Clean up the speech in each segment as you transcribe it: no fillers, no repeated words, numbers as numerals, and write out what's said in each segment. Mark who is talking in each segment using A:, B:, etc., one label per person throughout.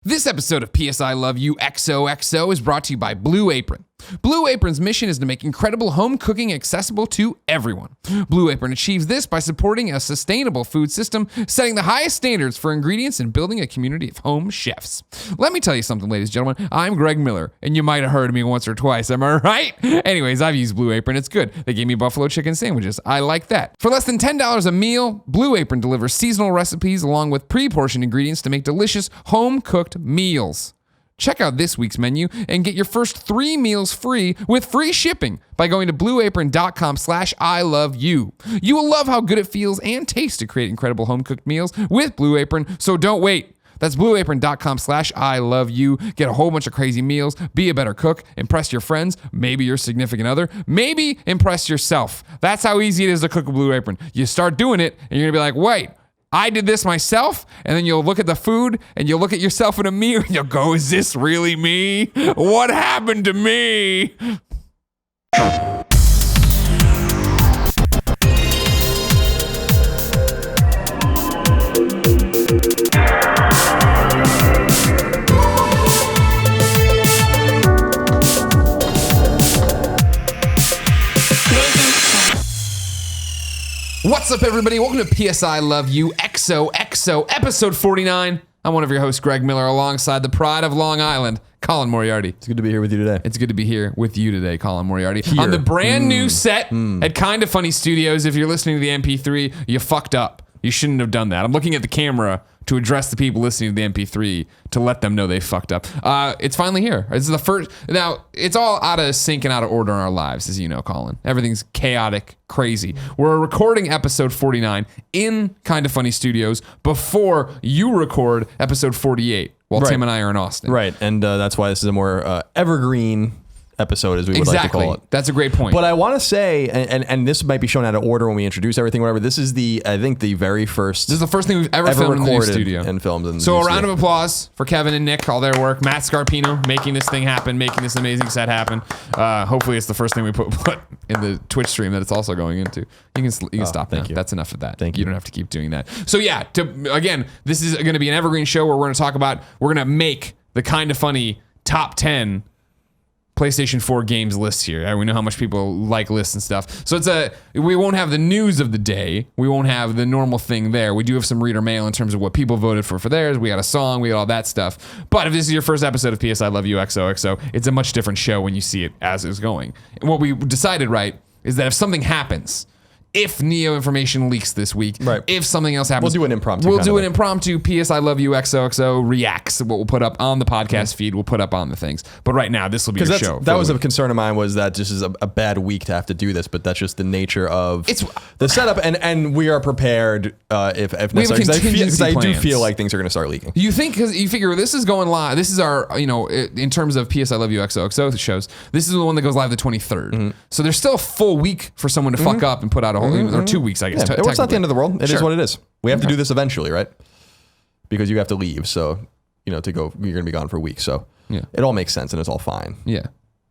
A: This episode of PS I Love You XOXO is brought to you by Blue Apron. Blue Apron's mission is to make incredible home cooking accessible to everyone. Blue Apron achieves this by supporting a sustainable food system, setting the highest standards for ingredients, and building a community of home chefs. Let me tell you something, ladies and gentlemen. I'm Greg Miller, and you might have heard me once or twice. Am I right? Anyways, I've used Blue Apron. It's good. They gave me buffalo chicken sandwiches. I like that. For less than $10 a meal, Blue Apron delivers seasonal recipes along with pre-portioned ingredients to make delicious home-cooked meals. Check out this week's menu and get your first 3 meals free with free shipping by going to blueapron.com/ILoveYou. You will love how good it feels and tastes to create incredible home-cooked meals with Blue Apron, so don't wait. That's blueapron.com/ILoveYou. Get a whole bunch of crazy meals, be a better cook, impress your friends, maybe your significant other, maybe impress yourself. That's how easy it is to cook with Blue Apron. You start doing it and you're gonna be like, wait, I did this myself, and then you'll look at the food and you'll look at yourself in a mirror and you'll go, is this really me? What happened to me? What's up, everybody? Welcome to PS I Love You XOXO episode 49. I'm one of your hosts, Greg Miller, alongside the pride of Long Island, Colin Moriarty.
B: It's good to be here with you today.
A: It's good to be here with you today, Colin Moriarty. Here. On the brand new set at Kinda Funny Studios. If you're listening to the MP3, you fucked up. You shouldn't have done that. I'm looking at the camera to address the people listening to the MP3 to let them know they fucked up. It's finally here. This is the first. Now, it's all out of sync and out of order in our lives, as you know, Colin. Everything's chaotic, crazy. We're recording episode 49 in Kinda Funny Studios before you record episode 48 while Tim and I are in Austin.
B: Right, and that's why this is a more evergreen episode, as we would like to call it.
A: That's a great point.
B: But I want to say, and this might be shown out of order when we introduce everything, whatever. This is I think the very first.
A: This is the first thing we've ever filmed in the new studio.
B: And filmed in the
A: So
B: new
A: a round
B: studio.
A: of applause for Kevin and Nick, all their work. Matt Scarpino making this thing happen, making this amazing set happen. Hopefully it's the first thing we put in the Twitch stream that it's also going into. You can stop now.
B: Thank you.
A: That's enough of that.
B: Thank you.
A: You don't have to keep doing that. So yeah, again, this is going to be an evergreen show where we're going to make the Kinda Funny top 10 PlayStation 4 games lists here. We know how much people like lists and stuff. So we won't have the news of the day. We won't have the normal thing there. We do have some reader mail in terms of what people voted for theirs. We got a song, we got all that stuff. But if this is your first episode of PS I Love You XOXO, it's a much different show when you see it as it's going. And what we decided, right, is that if something happens, if Neo information leaks this week,
B: right,
A: if something else happens,
B: we'll do an impromptu.
A: We'll do an impromptu PS I Love You XOXO reacts. What we'll put up on the podcast feed, we'll put up on the things. But right now, this will be your show.
B: That was a concern of mine, was that this is a bad week to have to do this, but that's just the nature of the setup, and we are prepared if necessary. Because I do feel like things are going to start leaking.
A: You think, because you figure this is going live. This is our, in terms of PS I Love You XOXO shows, this is the one that goes live the 23rd. Mm-hmm. So there's still a full week for someone to fuck up and put out a whole, or 2 weeks, I guess.
B: Yeah, it's not the end of the world. It is what it is. We have to do this eventually, right? Because you have to leave. So, to go, you're going to be gone for a week. So it all makes sense and it's all fine.
A: Yeah.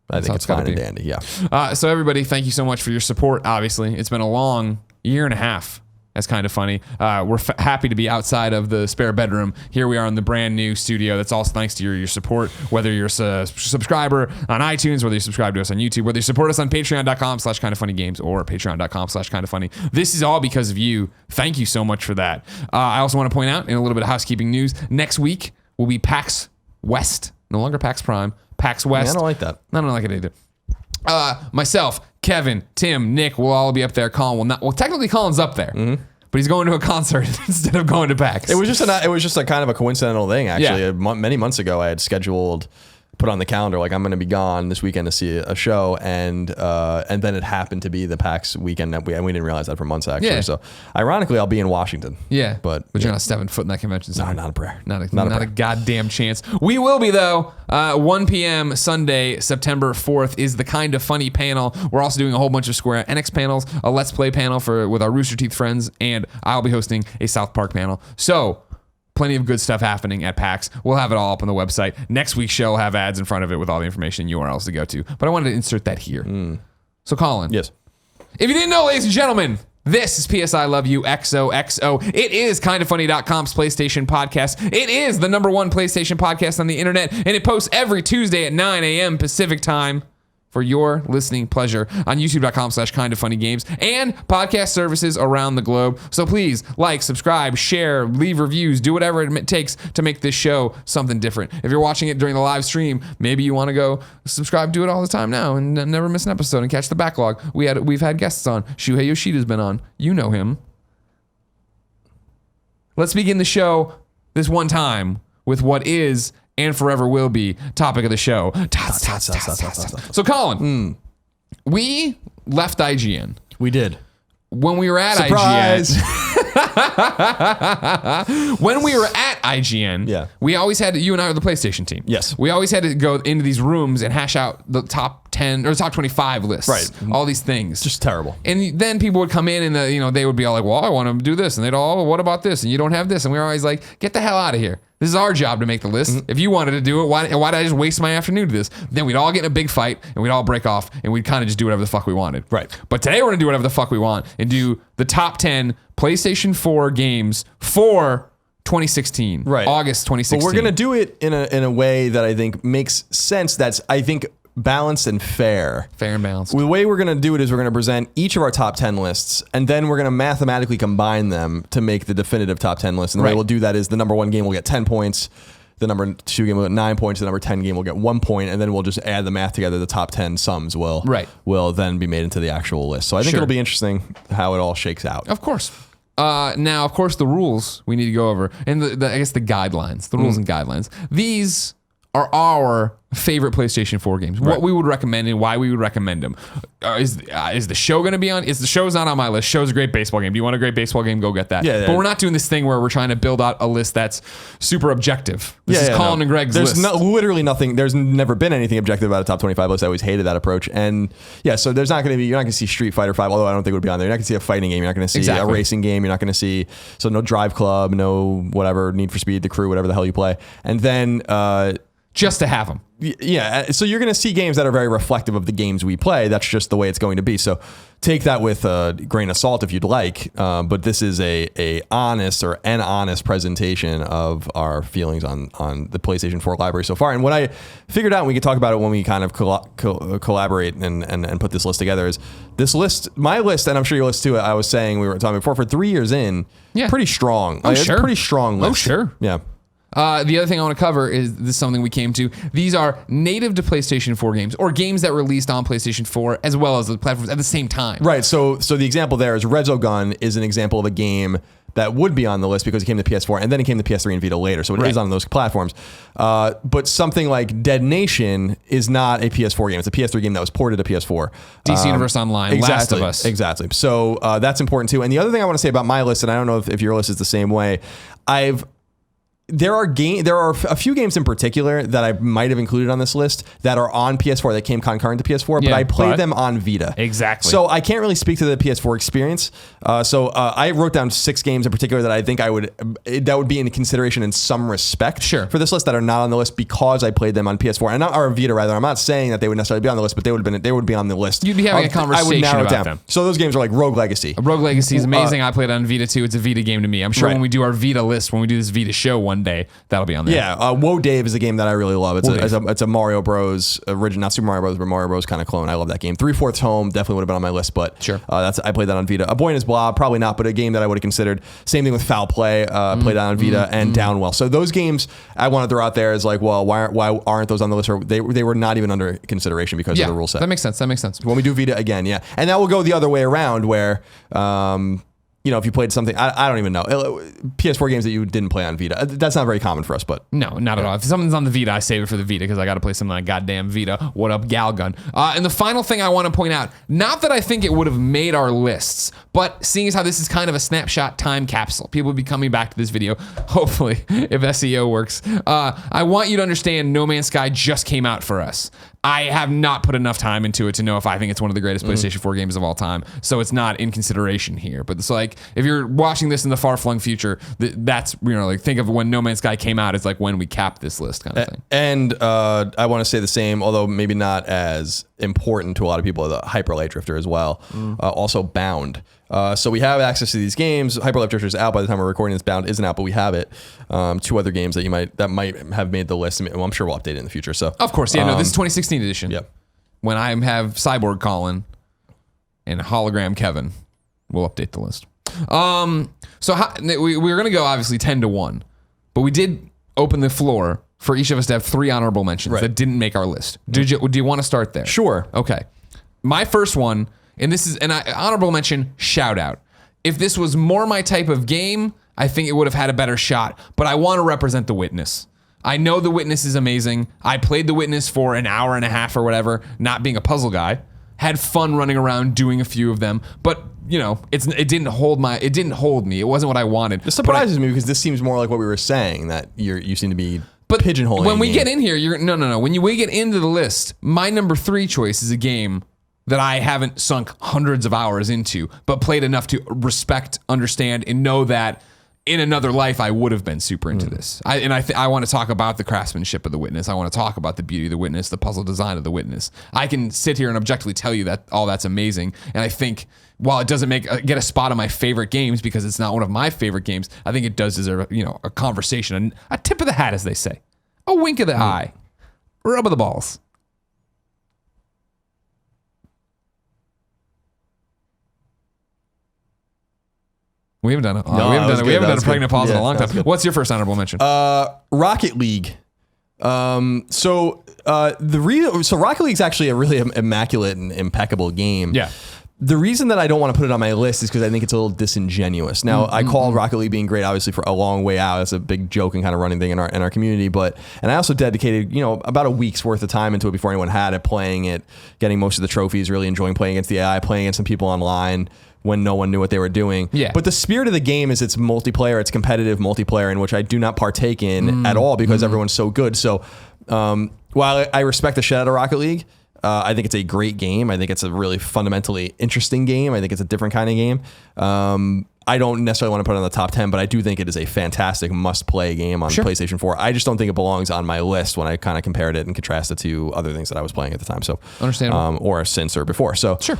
B: I think it's fine and dandy. Yeah.
A: So everybody, thank you so much for your support. Obviously, it's been a long year and a half. That's Kinda Funny. We're happy to be outside of the spare bedroom. Here we are in the brand new studio. That's all thanks to your support. Whether you're a subscriber on iTunes, whether you subscribe to us on YouTube, whether you support us on patreon.com/kindoffunnygames or patreon.com/kindoffunny. This is all because of you. Thank you so much for that. I also want to point out, in a little bit of housekeeping news, next week will be PAX West. No longer PAX Prime. PAX West.
B: Yeah, I don't like that.
A: I don't like it either. Myself, Kevin, Tim, Nick will all be up there. Colin will not. Well, technically, Colin's up there, but he's going to a concert instead of going to PAX.
B: It was just a kind of a coincidental thing, actually. Yeah. Many months ago, I had put on the calendar, like, I'm going to be gone this weekend to see a show, and then it happened to be the PAX weekend, and we didn't realize that for months, actually. Yeah. So ironically, I'll be in Washington.
A: Yeah, but you're not stepping foot in that convention center.
B: No, not a prayer.
A: Not a goddamn chance. We will be, though. 1 p.m. Sunday, September 4th is the Kinda Funny panel. We're also doing a whole bunch of Square Enix panels, a Let's Play panel with our Rooster Teeth friends, and I'll be hosting a South Park panel. So plenty of good stuff happening at PAX. We'll have it all up on the website. Next week's show will have ads in front of it with all the information and URLs to go to. But I wanted to insert that here. So, Colin.
B: Yes.
A: If you didn't know, ladies and gentlemen, This is PS I Love You XOXO. It is kindafunny.com's PlayStation podcast. It is the #1 PlayStation podcast on the internet, and it posts every Tuesday at 9 a.m. Pacific time for your listening pleasure on youtube.com/kindafunnygames and podcast services around the globe. So please like, subscribe, share, leave reviews, do whatever it takes to make this show something different. If you're watching it during the live stream, maybe you want to go subscribe, do it all the time now and never miss an episode and catch the backlog. We've had guests on. Shuhei Yoshida's been on. You know him. Let's begin the show this one time with what is and forever will be topic of the show. So Colin, we left IGN.
B: We did.
A: When we were at
B: Surprise!
A: IGN. When we were at IGN, we always had you and I were the PlayStation team.
B: Yes.
A: We always had to go into these rooms and hash out the top 10 or top 25 lists.
B: Right.
A: All these things.
B: Just terrible.
A: And then people would come in and they would be all like, well, I want to do this. And they'd all, well, what about this? And you don't have this. And we were always like, get the hell out of here. This is our job to make the list. If you wanted to do it, why did I just waste my afternoon to this? Then we'd all get in a big fight and we'd all break off and we'd kind of just do whatever the fuck we wanted.
B: Right.
A: But today we're going to do whatever the fuck we want and do the top 10 PlayStation 4 games for 2016.
B: Right.
A: August 2016.
B: But we're going to do it in a way that I think makes sense. That's, I think, balanced and fair.
A: Fair and balanced.
B: The way we're going to do it is we're going to present each of our top 10 lists, and then we're going to mathematically combine them to make the definitive top 10 list. And the way we'll do that is the #1 game will get 10 points, the #2 game will get 9 points, the #10 game will get 1 point, and then we'll just add the math together. The top 10 sums will then be made into the actual list. So I think it'll be interesting how it all shakes out.
A: Of course. Now, of course, the rules we need to go over, and I guess the guidelines, the rules and guidelines. These are our favorite PlayStation 4 games. What we would recommend and why we would recommend them. Is the show going to be on? Is the show's not on my list? Show's a great baseball game. Do you want a great baseball game? Go get that.
B: Yeah.
A: But we're not doing this thing where we're trying to build out a list that's super objective. This is Colin and Greg's
B: There's
A: list.
B: Literally nothing. There's never been anything objective about a top 25 list. I always hated that approach. And so there's not going to be, you're not going to see Street Fighter 5, although I don't think it would be on there. You're not going to see a fighting game. You're not going to see a racing game. You're not going to see, so no Drive Club, no whatever, Need for Speed, The Crew, whatever the hell you play. And then,
A: just to have them.
B: Yeah, so you're going to see games that are very reflective of the games we play. That's just the way it's going to be. So take that with a grain of salt if you'd like. But this is an honest presentation of our feelings on the PlayStation 4 library so far. And what I figured out, and we could talk about it when we kind of collaborate and put this list together, is this list, my list, and I'm sure your list too, I was saying, we were talking before, for 3 years in, pretty strong.
A: Oh, sure.
B: It's a pretty strong list.
A: Oh, sure.
B: Yeah.
A: The other thing I want to cover is this is something we came to. These are native to PlayStation 4 games or games that released on PlayStation 4 as well as the platforms at the same time.
B: Right. So the example there is Resogun is an example of a game that would be on the list because it came to PS4 and then it came to PS3 and Vita later. So it is on those platforms. But something like Dead Nation is not a PS4 game. It's a PS3 game that was ported to PS4.
A: DC Universe Online, Last of Us.
B: Exactly. So that's important too. And the other thing I want to say about my list, and I don't know if your list is the same way, there are a few games in particular that I might have included on this list that are on PS4 that came concurrent to PS4, but I played them on Vita.
A: Exactly.
B: So I can't really speak to the PS4 experience. I wrote down 6 games in particular that I think that would be in consideration in some respect for this list that are not on the list because I played them on PS4 and or Vita rather. I'm not saying that they would necessarily be on the list, but they would be on the list.
A: You'd be having a conversation about them.
B: So those games are like Rogue Legacy.
A: Rogue Legacy is amazing. I played it on Vita too. It's a Vita game to me. I'm sure when we do our Vita list, when we do this Vita show one day, that'll be on there.
B: Yeah, Woe Dave is a game that I really love. It's a Mario Bros. Original, not Super Mario Bros. But Mario Bros. Kind of clone. I love that game. 3/4 Home definitely would have been on my list, but I played that on Vita. A Boy and His Blob probably not, but a game that I would have considered. Same thing with Foul Play. Played that on Vita and Downwell. So those games I want to throw out there as like, well, why aren't those on the list? Or they were not even under consideration because of the rule set.
A: That makes sense.
B: When we do Vita again, and that will go the other way around where. If you played something, I don't even know. PS4 games that you didn't play on Vita. That's not very common for us, but.
A: No, not at all. If something's on the Vita, I save it for the Vita because I got to play something on goddamn Vita. What up, Galgun? And the final thing I want to point out, not that I think it would have made our lists, but seeing as how this is kind of a snapshot time capsule, people will be coming back to this video, hopefully, if SEO works. I want you to understand No Man's Sky just came out for us. I have not put enough time into it to know if I think it's one of the greatest PlayStation 4 games of all time. So it's not in consideration here. But it's like, like if you're watching this in the far flung future, that's, you know, like think of when No Man's Sky came out. It's like when we capped this list kind of thing.
B: And I want to say the same, although maybe not as important to a lot of people, the Hyper Light Drifter as well. Also Bound. So we have access to these games. Hyper Light Drifter is out by the time we're recording this. Bound isn't out, but we have it. 2 other games that might have made the list. Well, I'm sure we'll update it in the future. So
A: of course, yeah, no, this is 2016 edition.
B: Yeah.
A: When I have Cyborg Colin and Hologram Kevin, we'll update the list. We're going to go obviously 10-1, but we did open the floor for each of us to have 3 honorable mentions that didn't make our list. Do you want to start there?
B: Sure.
A: Okay. My first one, and this is an honorable mention, shout out. If this was more my type of game, I think it would have had a better shot, but I want to represent The Witness. I know The Witness is amazing. I played The Witness for an hour and a half or whatever, not being a puzzle guy. Had fun running around doing a few of them, but you know, it didn't hold me. It wasn't what I wanted.
B: This surprises me because this seems more like what we were saying, that you seem to be pigeonholing.
A: When we get in here, no. When we get into the list, my number 3 choice is a game that I haven't sunk hundreds of hours into, but played enough to respect, understand, and know that in another life, I would have been super into this. I want to talk about the craftsmanship of The Witness. I want to talk about the beauty of The Witness, the puzzle design of The Witness. I can sit here and objectively tell you that all that's amazing. And I think while it doesn't get a spot on my favorite games because it's not one of my favorite games, I think it does deserve a conversation, a tip of the hat, as they say, a wink of the eye, a rub of the balls. We haven't done it. We haven't done a pregnant pause in a long time. What's your first honorable mention?
B: Rocket League. So Rocket League's actually a really immaculate and impeccable game.
A: Yeah.
B: The reason that I don't want to put it on my list is because I think it's a little disingenuous. Now, I call Rocket League being great, obviously, for a long way out. It's a big joke and kind of running thing in our community. And I also dedicated, about a week's worth of time into it before anyone had it, playing it, getting most of the trophies, really enjoying playing against the AI, playing against some people online when no one knew what they were doing.
A: Yeah.
B: But the spirit of the game is it's multiplayer, it's competitive multiplayer, in which I do not partake in at all because everyone's so good. So while I respect the shit out of Rocket League, I think it's a great game. I think it's a really fundamentally interesting game. I think it's a different kind of game. I don't necessarily want to put it on the top 10, but I do think it is a fantastic must-play game on PlayStation 4. I just don't think it belongs on my list when I kind of compared it and contrasted to other things that I was playing at the time. So
A: understandable.
B: Or since or before. So
A: sure.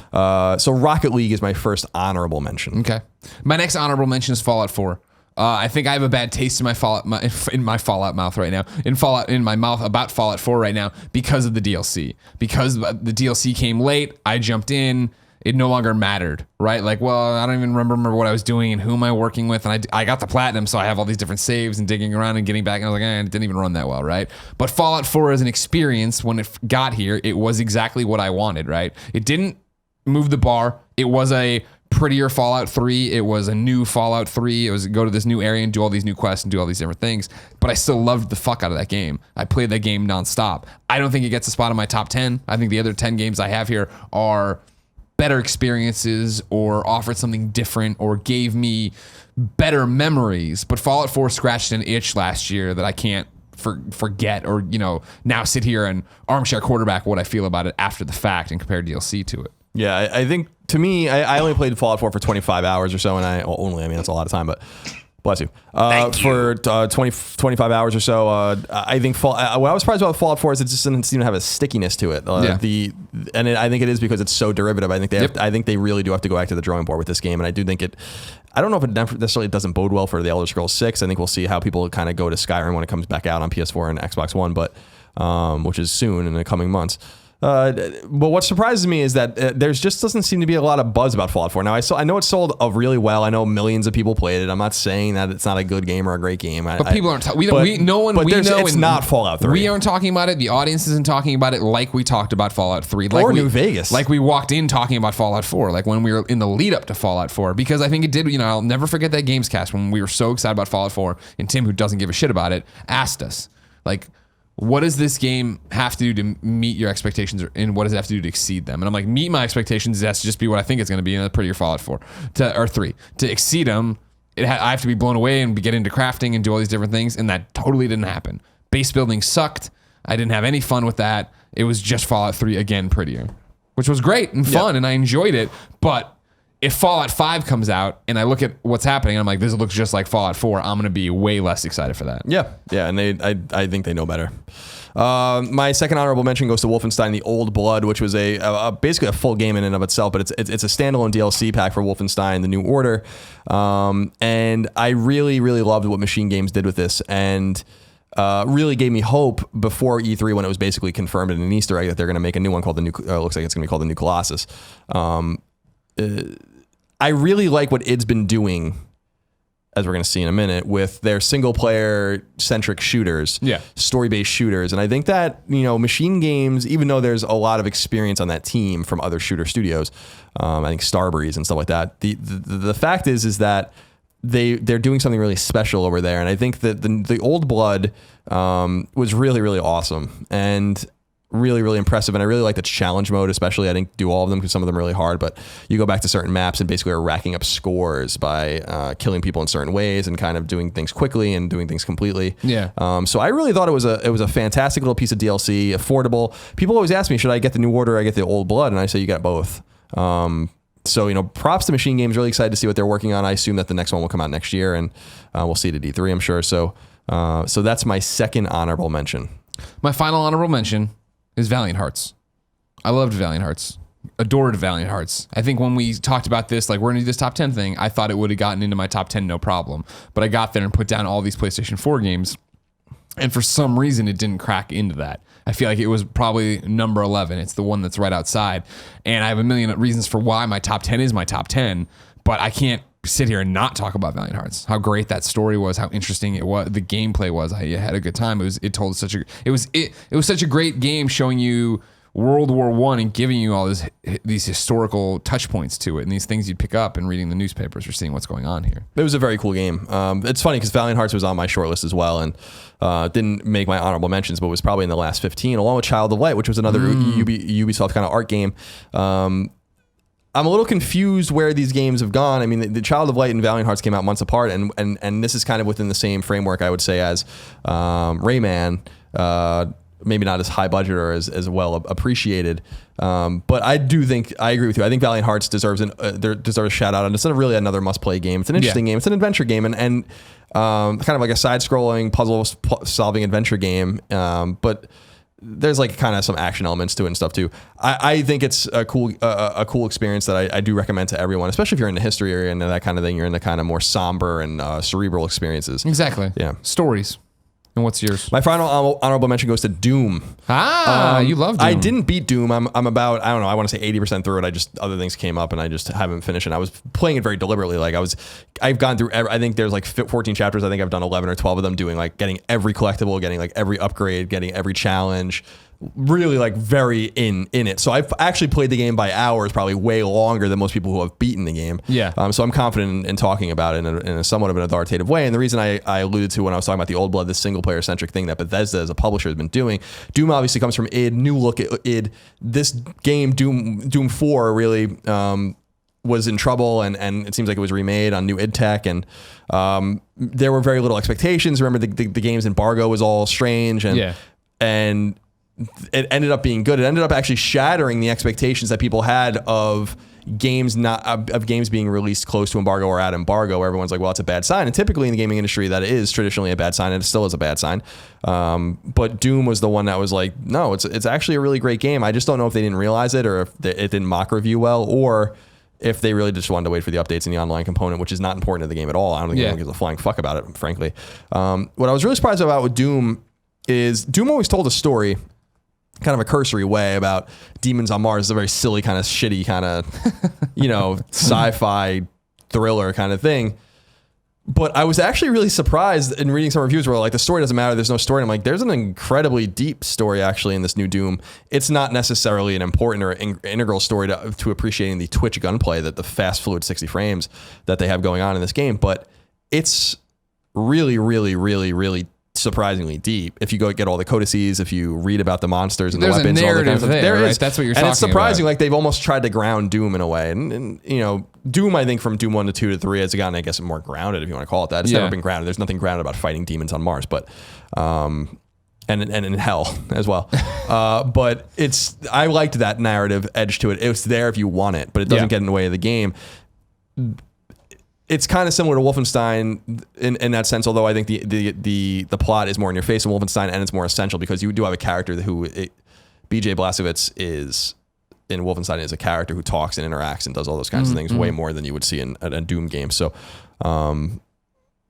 B: So Rocket League is my first honorable mention.
A: Okay. My next honorable mention is Fallout 4. I think I have a bad taste in my Fallout mouth right now. In my mouth about Fallout 4 right now because of the DLC. Because the DLC came late, I jumped in. It no longer mattered, right? Like, well, I don't even remember what I was doing and who am I working with. And I got the platinum, so I have all these different saves and digging around and getting back. And I was like, it didn't even run that well, right? But Fallout 4 as an experience, when it got here, it was exactly what I wanted, right? It didn't move the bar. It was a prettier Fallout 3. It was a new Fallout 3. It was go to this new area and do all these new quests and do all these different things. But I still loved the fuck out of that game. I played that game nonstop. I don't think it gets a spot in my top 10. I think the other 10 games I have here are better experiences or offered something different or gave me better memories. But Fallout 4 scratched an itch last year that I can't forget or, now sit here and armchair quarterback what I feel about it after the fact and compare DLC to it.
B: Yeah, I think to me, I only played Fallout 4 for 25 hours or so, and that's a lot of time, but bless you. For 25 hours or so, I think what I was surprised about Fallout 4 is it just doesn't seem to have a stickiness to it. I think it is because it's so derivative. I think they really do have to go back to the drawing board with this game, and I do think it. I don't know if it necessarily doesn't bode well for the Elder Scrolls 6. I think we'll see how people kind of go to Skyrim when it comes back out on PS4 and Xbox One, but which is soon in the coming months. But what surprises me is that there's just doesn't seem to be a lot of buzz about Fallout 4. Now, I know it sold really well. I know millions of people played it. I'm not saying that it's not a good game or a great game.
A: But people aren't. It's
B: not Fallout 3.
A: We aren't talking about it. The audience isn't talking about it like we talked about Fallout 3.
B: New Vegas.
A: Like we walked in talking about Fallout 4. Like when we were in the lead up to Fallout 4. Because I think it did. I'll never forget that Gamescast when we were so excited about Fallout 4, and Tim, who doesn't give a shit about it, asked us like, what does this game have to do to meet your expectations, and what does it have to do to exceed them? And I'm like, meet my expectations. It has to just be what I think it's going to be in a prettier Fallout 4 or 3. To exceed them, I have to be blown away and get into crafting and do all these different things, and that totally didn't happen. Base building sucked. I didn't have any fun with that. It was just Fallout 3 again, prettier, which was great and fun, and I enjoyed it, but if Fallout 5 comes out and I look at what's happening, I'm like, this looks just like Fallout 4. I'm going to be way less excited for that.
B: Yeah. And I think they know better. My second honorable mention goes to Wolfenstein: The Old Blood, which was basically a full game in and of itself, but it's a standalone DLC pack for Wolfenstein: The New Order. And I really, really loved what Machine Games did with this, and really gave me hope before E3 when it was basically confirmed in an Easter egg that they're going to make a new one called looks like it's going to be called the New Colossus. I really like what id's been doing, as we're going to see in a minute, with their single player centric shooters, story-based shooters. And I think that, Machine Games, even though there's a lot of experience on that team from other shooter studios, I think Starbreeze and stuff like that, the fact is that they're doing something really special over there. And I think that the Old Blood was really, really awesome and really, really impressive. And I really like the challenge mode, especially. I didn't do all of them because some of them are really hard, but you go back to certain maps and basically are racking up scores by killing people in certain ways and kind of doing things quickly and doing things completely.
A: Yeah.
B: So I really thought it was a fantastic little piece of DLC, affordable. People always ask me, should I get the New Order or I get the Old Blood? And I say you get both. So, props to Machine Games. Really excited to see what they're working on. I assume that the next one will come out next year, and we'll see it at E3, I'm sure. So that's my second honorable mention.
A: My final honorable mention is Valiant Hearts. I loved Valiant Hearts. Adored Valiant Hearts. I think when we talked about this, like, we're going to do this top 10 thing, I thought it would have gotten into my top 10 no problem. But I got there and put down all these PlayStation 4 games, and for some reason, it didn't crack into that. I feel like it was probably number 11. It's the one that's right outside. And I have a million reasons for why my top 10 is my top 10, but I can't sit here and not talk about Valiant Hearts. How great that story was, how interesting it was, the gameplay was. I had a good time. It was such a great game, showing you World War I and giving you all these historical touch points to it and these things you'd pick up and reading the newspapers or seeing what's going on here.
B: It was a very cool game. It's funny because Valiant Hearts was on my short list as well, and didn't make my honorable mentions, but was probably in the last 15, along with Child of Light, which was another Ubisoft kind of art game. I'm a little confused where these games have gone. I mean, the Child of Light and Valiant Hearts came out months apart, and this is kind of within the same framework, I would say, as Rayman. Maybe not as high budget or as well appreciated. But I do think, I agree with you. I think Valiant Hearts deserves a shout out. And it's not really another must play game. It's an interesting game. It's an adventure game and kind of like a side scrolling puzzle solving adventure game. But there's like kind of some action elements to it and stuff too. I think it's a cool experience that I do recommend to everyone, especially if you're in the history area and that kind of thing. You're in the kind of more somber and cerebral experiences.
A: Exactly.
B: Yeah.
A: Stories. And what's yours?
B: My final honorable mention goes to Doom.
A: You love Doom.
B: I didn't beat Doom. I'm about, I don't know, I want to say 80% through it. Other things came up and I just haven't finished it. I was playing it very deliberately. Like I've gone through, I think there's like 14 chapters. I think I've done 11 or 12 of them, doing like getting every collectible, getting like every upgrade, getting every challenge, really like very in it. So I've actually played the game by hours, probably way longer than most people who have beaten the game.
A: Yeah.
B: So I'm confident in talking about it in a somewhat of an authoritative way. And the reason I alluded to when I was talking about the Old Blood, this single player centric thing that Bethesda as a publisher has been doing. Doom obviously comes from id, new look at id. This game, Doom 4, really was in trouble, and it seems like it was remade on new id tech, and there were very little expectations. Remember the game's embargo was all strange, and it ended up being good. It ended up actually shattering the expectations that people had of games being released close to embargo or at embargo, where everyone's like, well, it's a bad sign. And typically in the gaming industry, that is traditionally a bad sign, and it still is a bad sign. But Doom was the one that was like, no, it's actually a really great game. I just don't know if they didn't realize it, or if it didn't mock review well, or if they really just wanted to wait for the updates in the online component, which is not important to the game at all. I don't think anyone gives a flying fuck about it, frankly. What I was really surprised about with Doom is Doom always told a story, kind of a cursory way, about demons on Mars. It's a very silly, kind of shitty, kind of, sci-fi thriller kind of thing. But I was actually really surprised in reading some reviews where like the story doesn't matter, there's no story. And I'm like, there's an incredibly deep story actually in this new Doom. It's not necessarily an important or integral story to appreciating the Twitch gunplay, that the fast fluid 60 frames that they have going on in this game. But it's really, really, really, really surprisingly deep. If you go get all the codices, if you read about the monsters and
A: there's
B: the weapons,
A: a narrative, all that kind of stuff,
B: there
A: right?
B: is.
A: That's what you're
B: talking about. And it's surprising,
A: about.
B: like they've almost tried to ground Doom in a way. And Doom, I think from Doom 1 to 2 to 3 has gotten, I guess, more grounded, if you want to call it that. It's never been grounded. There's nothing grounded about fighting demons on Mars, but and in hell as well. But I liked that narrative edge to it. It's there if you want it, but it doesn't get in the way of the game. it's kind of similar to Wolfenstein in that sense, although I think the plot is more in your face in Wolfenstein, and it's more essential because you do have a character who BJ Blazkowicz is in Wolfenstein is a character who talks and interacts and does all those kinds of things way more than you would see in a Doom game. So,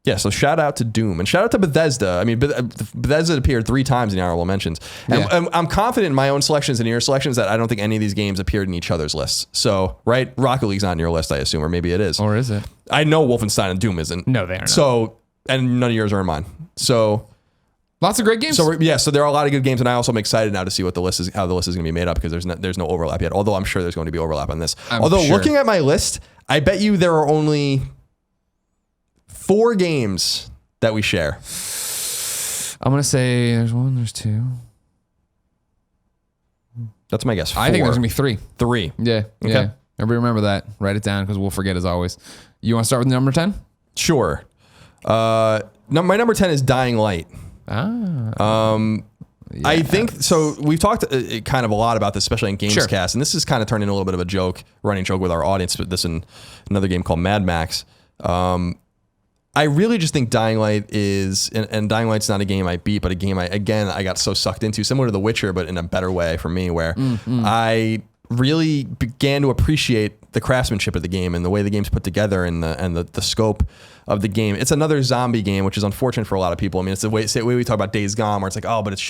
B: yeah, so shout out to Doom and shout out to Bethesda. I mean, Bethesda appeared 3 times in the honorable mentions. And I'm confident in my own selections and your selections that I don't think any of these games appeared in each other's lists. So, right, Rocket League's not on your list, I assume, or maybe it is.
A: Or is it?
B: I know Wolfenstein and Doom isn't.
A: No, they are not.
B: So, and none of yours are in mine. So,
A: lots of great games.
B: So yeah, so there are a lot of good games, and I also am excited now to see what how the list is going to be made up because there's no overlap yet. Although I'm sure there's going to be overlap on this. Looking at my list, I bet you there are only 4 games that we share.
A: I'm gonna say there's 1, there's 2.
B: That's my guess. 4.
A: I think there's gonna be 3.
B: 3.
A: Yeah.
B: Okay.
A: Yeah. Everybody remember that. Write it down because we'll forget as always. You want to start with number 10?
B: Sure. My number 10 is Dying Light. I think so. We've talked kind of a lot about this, especially in Gamescast, and this is kind of turned into a little bit of a running joke with our audience. But this and another game called Mad Max. I really just think Dying Light is, and Dying Light's not a game I beat, but a game I got so sucked into, similar to The Witcher, but in a better way for me, where I really began to appreciate the craftsmanship of the game and the way the game's put together and the scope of the game. It's another zombie game, which is unfortunate for a lot of people. I mean, it's the way we talk about Days Gone, where it's like, oh, but it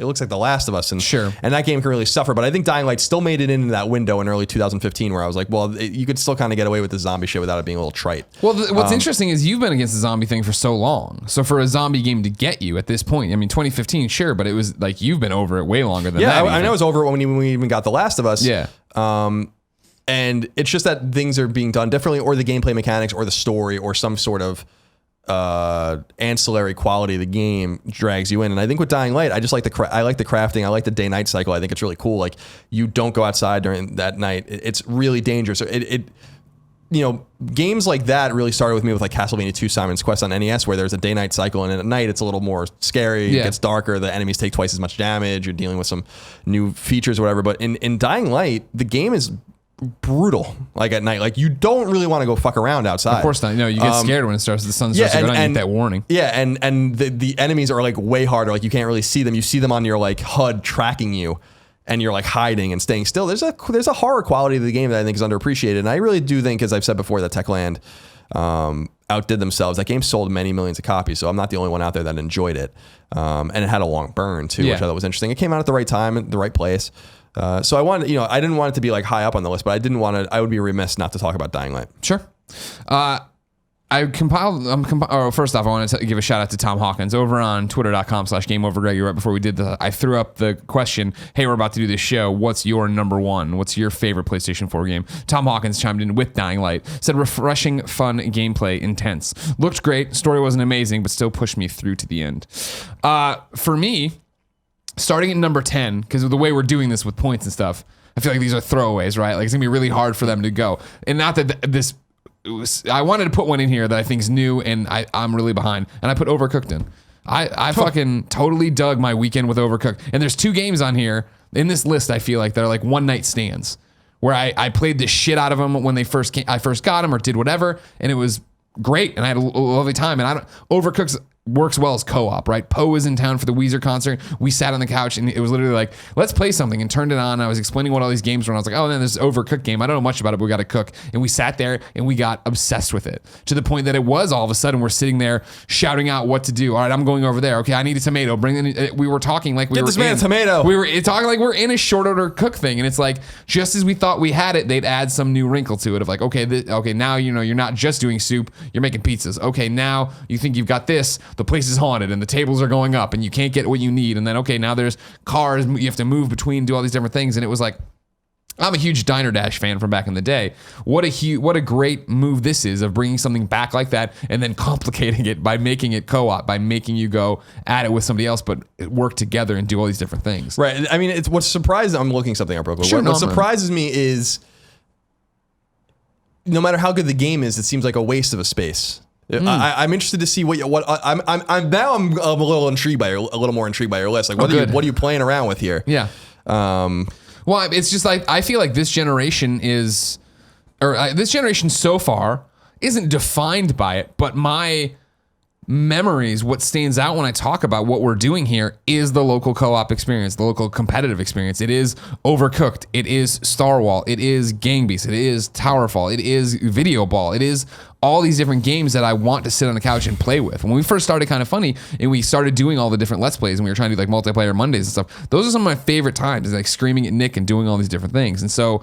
B: looks like The Last of Us, and and that game can really suffer. But I think Dying Light still made it into that window in early 2015, where I was like, well, you could still kind of get away with the zombie shit without it being a little trite. Well,
A: what's interesting is you've been against the zombie thing for so long. So for a zombie game to get you at this point, I mean, 2015, sure, but it was like you've been over it way longer than that.
B: Yeah, I mean, I was over it when we even got The Last of Us.
A: Yeah.
B: And it's just that things are being done differently, or the gameplay mechanics, or the story, or some sort of ancillary quality of the game drags you in. And I think with Dying Light, I just like I like the crafting. I like the day-night cycle. I think it's really cool. Like, you don't go outside during that night. It's really dangerous. So games like that really started with me with like Castlevania 2 Simon's Quest on NES, where there's a day-night cycle, and at night it's a little more scary. It gets darker. The enemies take twice as much damage. You're dealing with some new features or whatever. But in Dying Light, the game is brutal. Like at night, like you don't really want to go fuck around outside.
A: Of course not. You get scared when the sun starts to go down. You get that warning.
B: Yeah, and the enemies are like way harder. Like you can't really see them. You see them on your like HUD tracking you, and you're like hiding and staying still. There's a horror quality to the game that I think is underappreciated, and I really do think, as I've said before, that Techland outdid themselves. That game sold many millions of copies, so I'm not the only one out there that enjoyed it. And it had a long burn too, which I thought was interesting. It came out at the right time, at the right place. So I wanted, I didn't want it to be like high up on the list, but I would be remiss not to talk about Dying Light.
A: Sure. First off, I want to give a shout out to Tom Hawkins over on twitter.com/GameOverGreggy. Right before we did I threw up the question, hey, we're about to do this show. What's your number 1? What's your favorite PlayStation 4 game? Tom Hawkins chimed in with Dying Light, said refreshing, fun, gameplay, intense. Looked great. Story wasn't amazing, but still pushed me through to the end. For me, starting at number 10, because of the way we're doing this with points and stuff, I feel like these are throwaways, right? Like it's gonna be really hard for them to go. And not that I wanted to put one in here that I think is new and I'm really behind. And I put Overcooked in. I fucking totally dug my weekend with Overcooked. And there's 2 games on here in this list, I feel like, that are like one night stands, where I played the shit out of them when I first got them or did whatever, and it was great, and I had a lovely time. And Overcooked works well as co-op, right? Poe was in town for the Weezer concert. We sat on the couch, and it was literally like, let's play something, and turned it on. I was explaining what all these games were, and I was like, oh, then there's this Overcooked game. I don't know much about it, but we got to cook. And we sat there, and we got obsessed with it, to the point that it was all of a sudden we're sitting there shouting out what to do. All right, I'm going over there. Okay, I need a tomato. Bring in. We were talking like we
B: Get
A: were
B: this man a tomato.
A: We were talking like we're in a short order cook thing, and it's like, just as we thought we had it, they'd add some new wrinkle to it of like, okay, now you're not just doing soup, you're making pizzas. Okay, now you think you've got this, the place is haunted and the tables are going up and you can't get what you need. And then, okay, now there's cars you have to move between, do all these different things. And it was like, I'm a huge Diner Dash fan from back in the day. What a great move this is, of bringing something back like that and then complicating it by making it co-op, by making you go at it with somebody else, but work together and do all these different things.
B: Right. I mean, it's what's surprising. I'm looking something up real quick. What surprises me is, no matter how good the game is, it seems like a waste of a space. I'm interested to see what I'm a little intrigued by a little more intrigued by your list. Like, what are you playing around with here?
A: Yeah. Well, it's just like, I feel like this generation is, this generation so far isn't defined by it, but my memories, what stands out when I talk about what we're doing here is the local co-op experience, the local competitive experience. It is Overcooked. It is Star Wall. It is Gang Beasts. It is Towerfall. It is Video Ball. It is all these different games that I want to sit on the couch and play with. When we first started Kind of Funny and we started doing all the different Let's Plays and we were trying to do like multiplayer Mondays and stuff, those are some of my favorite times, is like screaming at Nick and doing all these different things. And so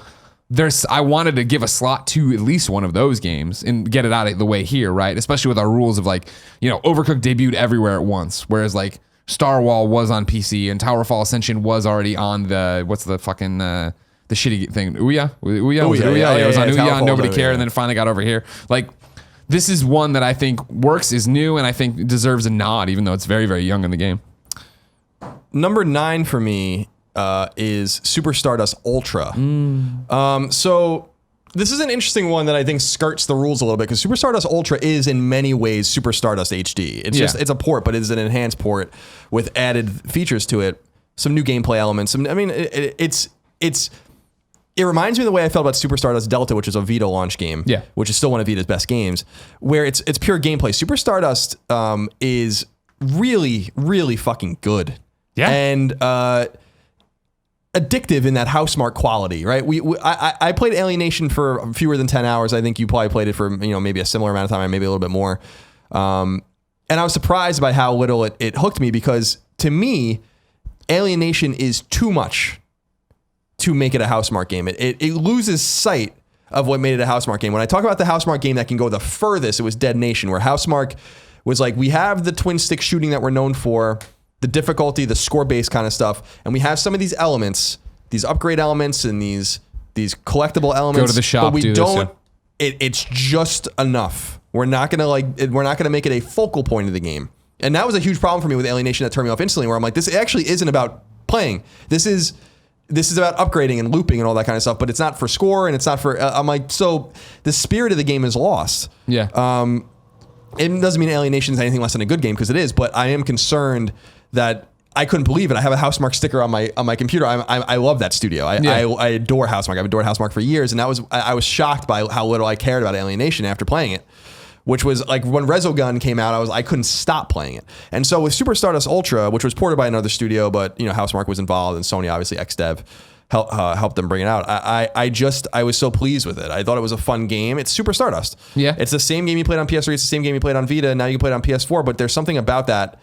A: I wanted to give a slot to at least one of those games and get it out of the way here, right? Especially with our rules of like, Overcooked debuted everywhere at once, whereas like Star Wall was on PC and Towerfall Ascension was already on the, what's the fucking, the shitty thing, Ouya? Ouya? Was it Ouya? Yeah, it was on Ouya and nobody cared, and then it finally got over here. Like, this is one that I think works, is new, and I think deserves a nod, even though it's very, very young in the game.
B: Number 9 for me is Super Stardust Ultra. So this is an interesting one that I think skirts the rules a little bit, because Super Stardust Ultra is in many ways Super Stardust HD. It's just, it's a port, but it's an enhanced port with added features to it, some new gameplay elements. I mean, it reminds me of the way I felt about Super Stardust Delta, which is a Vita launch game, which is still one of Vita's best games, where it's pure gameplay. Super Stardust is really, really fucking good. Yeah. And addictive in that housemark quality, right? I played Alienation for fewer than 10 hours. I think you probably played it for maybe a similar amount of time, maybe a little bit more. And I was surprised by how little it hooked me, because to me, Alienation is too much to make it a housemark game. It loses sight of what made it a housemark game. When I talk about the housemark game that can go the furthest, it was Dead Nation, where housemark was like, we have the twin stick shooting that we're known for, the difficulty, the score-based kind of stuff, and we have some of these elements, these upgrade elements and these collectible elements.
A: Go to the shop,
B: but we don't. It's just enough. We're not gonna make it a focal point of the game, and that was a huge problem for me with Alienation that turned me off instantly. Where I'm like, this actually isn't about playing. This is about upgrading and looping and all that kind of stuff, but it's not for score and it's not for. I'm like, so the spirit of the game is lost.
A: Yeah.
B: It doesn't mean Alienation is anything less than a good game, because it is, but I am concerned that I couldn't believe it. I have a Housemarque sticker on my computer. I love that studio. I adore Housemarque. I've adored Housemarque for years, and I was shocked by how little I cared about Alienation after playing it, which was like when Resogun came out, I couldn't stop playing it. And so with Super Stardust Ultra, which was ported by another studio, but Housemarque was involved, and Sony obviously XDev helped them bring it out. I was so pleased with it. I thought it was a fun game. It's Super Stardust. Yeah, it's the same game you played on PS3. It's the same game you played on Vita. And now you can play it on PS4. But there's something about that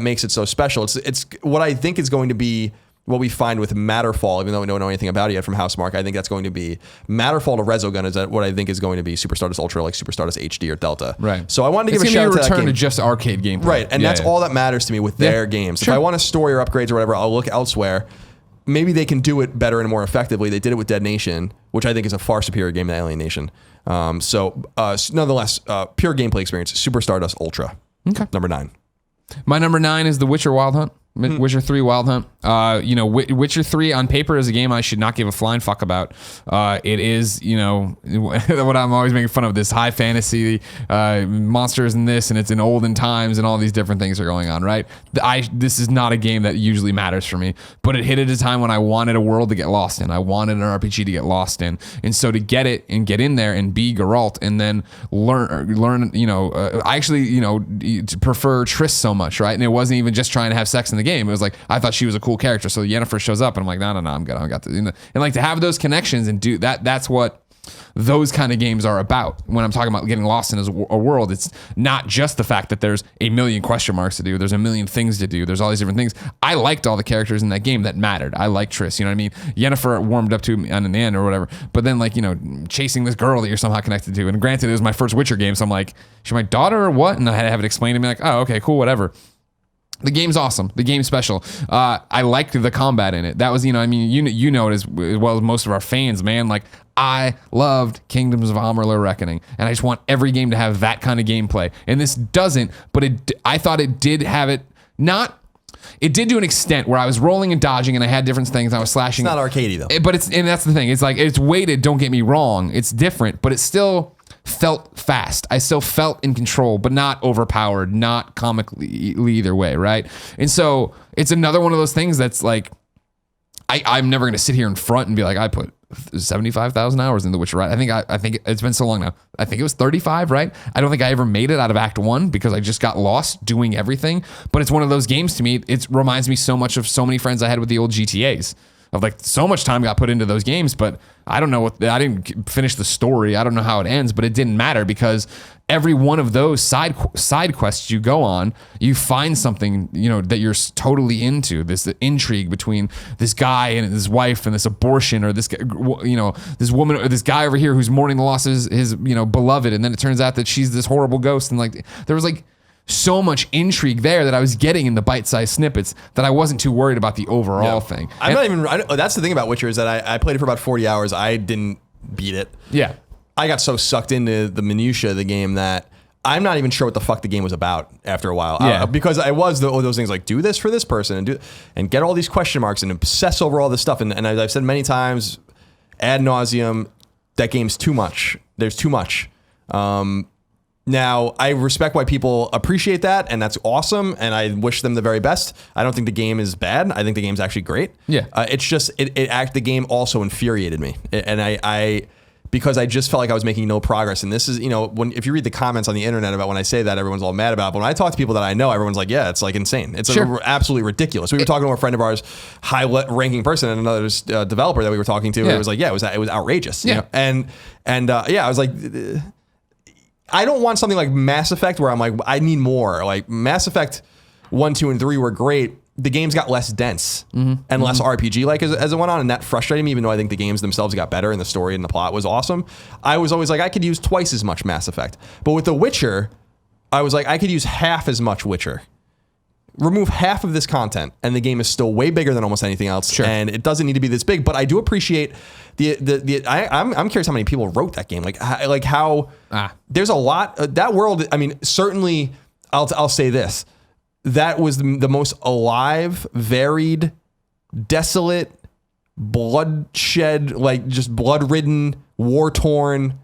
B: makes it so special. It's what I think is going to be what we find with Matterfall, even though we don't know anything about it yet from Housemarque. I think that's going to be Matterfall to Resogun is what I think is going to be Super Stardust Ultra, like Super Stardust HD or Delta.
A: Right.
B: So I wanted to give a shout out to that game.
A: Return to just arcade gameplay.
B: Right. And that's all that matters to me with their games. Sure. If I want a story or upgrades or whatever, I'll look elsewhere. Maybe they can do it better and more effectively. They did it with Dead Nation, which I think is a far superior game than Alienation. Nonetheless, pure gameplay experience, Super Stardust Ultra. Okay. Number 9.
A: My number 9 is The Witcher Wild Hunt. Witcher 3 Wild Hunt. Witcher 3 on paper is a game I should not give a flying fuck about. It is, what I'm always making fun of, this high fantasy monsters and this, and it's in olden times and all these different things are going on, right? This is not a game that usually matters for me, but it hit at a time when I wanted a world to get lost in. I wanted an RPG to get lost in. And so to get it and get in there and be Geralt and then learn, I actually, prefer Triss so much, right? And it wasn't even just trying to have sex in the game. It was like, I thought she was a cool character. So Yennefer shows up and I'm like, no, I'm good. I got this. And like to have those connections and do that, that's what those kind of games are about. When I'm talking about getting lost in a world, it's not just the fact that there's a million question marks to do. There's a million things to do. There's all these different things. I liked all the characters in that game that mattered. I liked Triss, you know what I mean? Yennefer warmed up to me in the end or whatever. But then chasing this girl that you're somehow connected to. And granted, it was my first Witcher game. So I'm like, she's my daughter or what? And I had to have it explained to me like, oh, okay, cool, whatever. The game's awesome. The game's special. I liked the combat in it. That was, you know it as well as most of our fans, man. Like, I loved Kingdoms of Amalur Reckoning, and I just want every game to have that kind of gameplay. And this doesn't, but I thought it did have it. It did to an extent where I was rolling and dodging, and I had different things. I was slashing.
B: It's not arcadey though.
A: But and that's the thing. It's like it's weighted. Don't get me wrong. It's different, but it still felt fast. I still felt in control, but not overpowered, not comically either way, right? And so it's another one of those things that's like, I'm never going to sit here in front and be like, I put 75,000 hours in The Witcher, right? I think it's been so long now. I think it was 35, right? I don't think I ever made it out of Act 1 because I just got lost doing everything. But it's one of those games to me, it reminds me so much of so many friends I had with the old GTAs. Of like so much time got put into those games, but I don't know I didn't finish the story. I don't know how it ends, but it didn't matter because every one of those side quests you go on, you find something, that you're totally into. This intrigue between this guy and his wife and this abortion, or this, this woman or this guy over here who's mourning the loss of his beloved. And then it turns out that she's this horrible ghost. And like, there was like so much intrigue there that I was getting in the bite-sized snippets that I wasn't too worried about the overall thing.
B: That's the thing about Witcher is that I played it for about 40 hours. I didn't beat it.
A: Yeah.
B: I got so sucked into the minutia of the game that I'm not even sure what the fuck the game was about after a while.
A: Yeah.
B: Because I was those things like do this for this person and get all these question marks and obsess over all this stuff. And as I've said many times, ad nauseum, that game's too much. There's too much. Now, I respect why people appreciate that, and that's awesome, and I wish them the very best. I don't think the game is bad. I think the game's actually great.
A: Yeah.
B: It's just, the game also infuriated me. And I because I just felt like I was making no progress. And this is, if you read the comments on the internet about when I say that, everyone's all mad about it. But when I talk to people that I know, everyone's like, yeah, it's like insane. It's absolutely ridiculous. We were talking to a friend of ours, high-ranking person, and another developer that we were talking to. Yeah. And it was like, it was outrageous.
A: Yeah.
B: I was like, I don't want something like Mass Effect where I'm like, I need more. Like Mass Effect 1, 2, and 3 were great. The games got less dense and less RPG-like as it went on, and that frustrated me, even though I think the games themselves got better and the story and the plot was awesome. I was always like, I could use twice as much Mass Effect. But with The Witcher, I was like, I could use half as much Witcher. Remove half of this content, and the game is still way bigger than almost anything else. Sure. And it doesn't need to be this big. But I do appreciate I'm curious how many people wrote that game. Like how there's a lot that world. I mean, certainly, I'll say this: that was the most alive, varied, desolate, bloodshed, like just blood-ridden, war-torn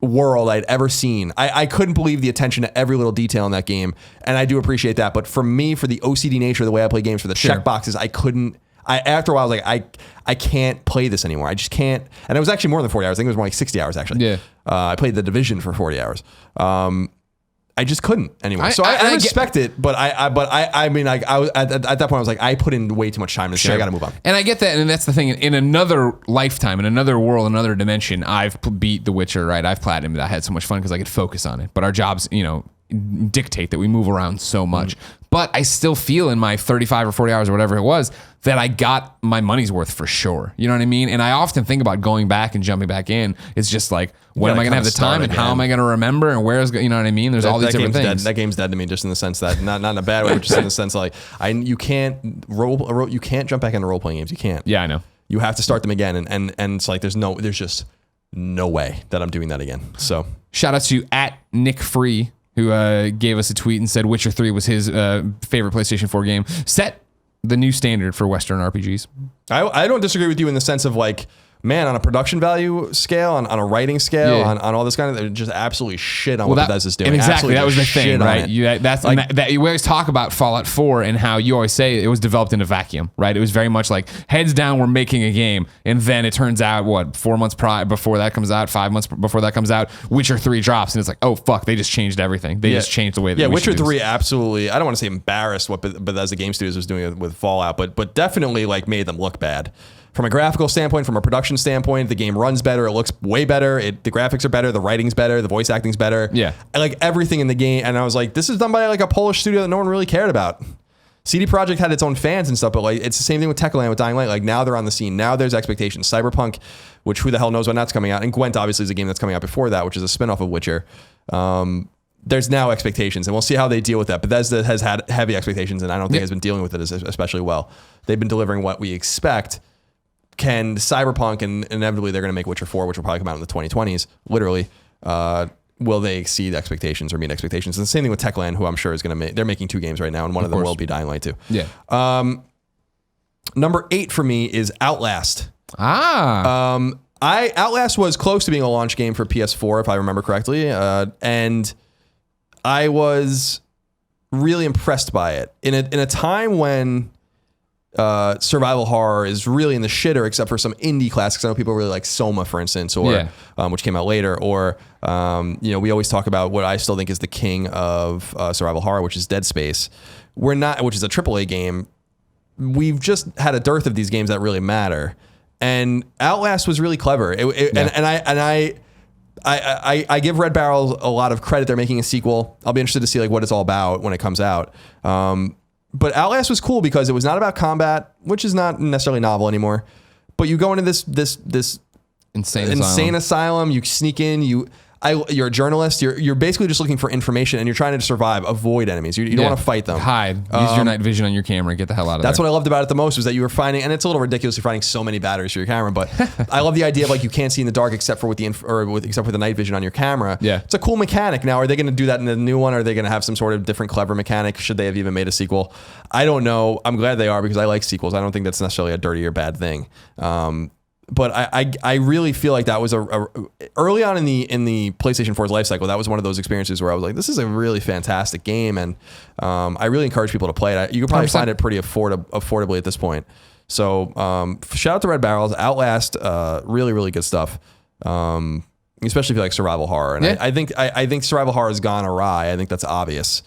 B: world I'd ever seen. I couldn't believe the attention to every little detail in that game, and I do appreciate that. But for me, for the OCD nature of the way I play games, for the checkboxes, after a while, I was like, I can't play this anymore. I just can't. And it was actually more than 40 hours. I think it was more like 60 hours, actually. Yeah. I played The Division for 40 hours. I just couldn't anymore. I respect it, but I mean, at that point, I was like, I put in way too much time in this game. I got to move on.
A: And I get that, and that's the thing. In another lifetime, in another world, another dimension, I've beat The Witcher, right? I've platinumed it. I had so much fun because I could focus on it. But our jobs, dictate that we move around so much. But I still feel in my 35 or 40 hours or whatever it was that I got my money's worth for sure. You know what I mean? And I often think about going back and jumping back in. It's just like, when am I going to have the time and how am I going to remember and where's, you know what I mean? There's all these different things.
B: That game's dead to me just in the sense that, not in a bad way, but just in the sense like, you can't jump back into role-playing games. You can't.
A: Yeah, I know.
B: You have to start them again. And it's like, there's just no way that I'm doing that again. So
A: shout out to @NickFree, who gave us a tweet and said Witcher 3 was his favorite PlayStation 4 game. Set the new standard for Western RPGs.
B: I don't disagree with you in the sense of like, man, on a production value scale, on a writing scale, on all this kind of, just absolutely shit on what Bethesda's doing.
A: And exactly,
B: absolutely
A: that was the thing, right? That's like, that you always talk about Fallout 4 and how you always say it was developed in a vacuum, right? It was very much like heads down, we're making a game, and then it turns out 4 months before that comes out, 5 months before that comes out, Witcher 3 drops, and it's like, oh fuck, they just changed everything. They just changed the way. That
B: Witcher 3 absolutely. I don't want to say embarrassed what Bethesda Game Studios was doing with Fallout, but definitely like made them look bad. From a graphical standpoint, from a production standpoint, the game runs better. It looks way better. The graphics are better. The writing's better. The voice acting's better.
A: Yeah.
B: I like everything in the game. And I was like, this is done by like a Polish studio that no one really cared about. CD Projekt had its own fans and stuff, but like it's the same thing with Techland, with Dying Light. Like now they're on the scene. Now there's expectations. Cyberpunk, which who the hell knows when that's coming out. And Gwent obviously is a game that's coming out before that, which is a spinoff of Witcher. There's now expectations, and we'll see how they deal with that. Bethesda has had heavy expectations, and I don't think has been dealing with it especially well. They've been delivering what we expect. Can Cyberpunk, and inevitably they're going to make Witcher 4, which will probably come out in the 2020s, literally, will they exceed expectations or meet expectations? And the same thing with Techland, who I'm sure is going to make, they're making 2 games right now, and one of them will be Dying Light 2.
A: Yeah.
B: Number 8 for me is Outlast.
A: Outlast
B: was close to being a launch game for PS4, if I remember correctly, and I was really impressed by it. In a time when survival horror is really in the shitter, except for some indie classics. I know people really like Soma, for instance, or which came out later, or we always talk about what I still think is the king of survival horror, which is Dead Space. Which is a AAA game. We've just had a dearth of these games that really matter, and Outlast was really clever. And I give Red Barrel a lot of credit. They're making a sequel. I'll be interested to see like what it's all about when it comes out. But Outlast was cool because it was not about combat, which is not necessarily novel anymore. But you go into this insane asylum. You sneak in. You're a journalist. You're basically just looking for information, and you're trying to survive, avoid enemies. You don't want to fight them.
A: Hide. Use your night vision on your camera. Get the hell out of there.
B: That's what I loved about it the most, was that you were finding, and it's a little ridiculous, you're finding so many batteries for your camera, but I love the idea of like you can't see in the dark except for except for the night vision on your camera.
A: Yeah,
B: it's a cool mechanic. Now, are they going to do that in the new one? Or are they going to have some sort of different clever mechanic? Should they have even made a sequel? I don't know. I'm glad they are, because I like sequels. I don't think that's necessarily a dirty or bad thing. But I really feel like that was early on in the PlayStation 4's life cycle. That was one of those experiences where I was like, this is a really fantastic game, and I really encourage people to play it. You can probably 100%. Find it pretty affordably at this point. So shout out to Red Barrels, Outlast, really really good stuff. Especially if you like survival horror, and I think survival horror has gone awry. I think that's obvious.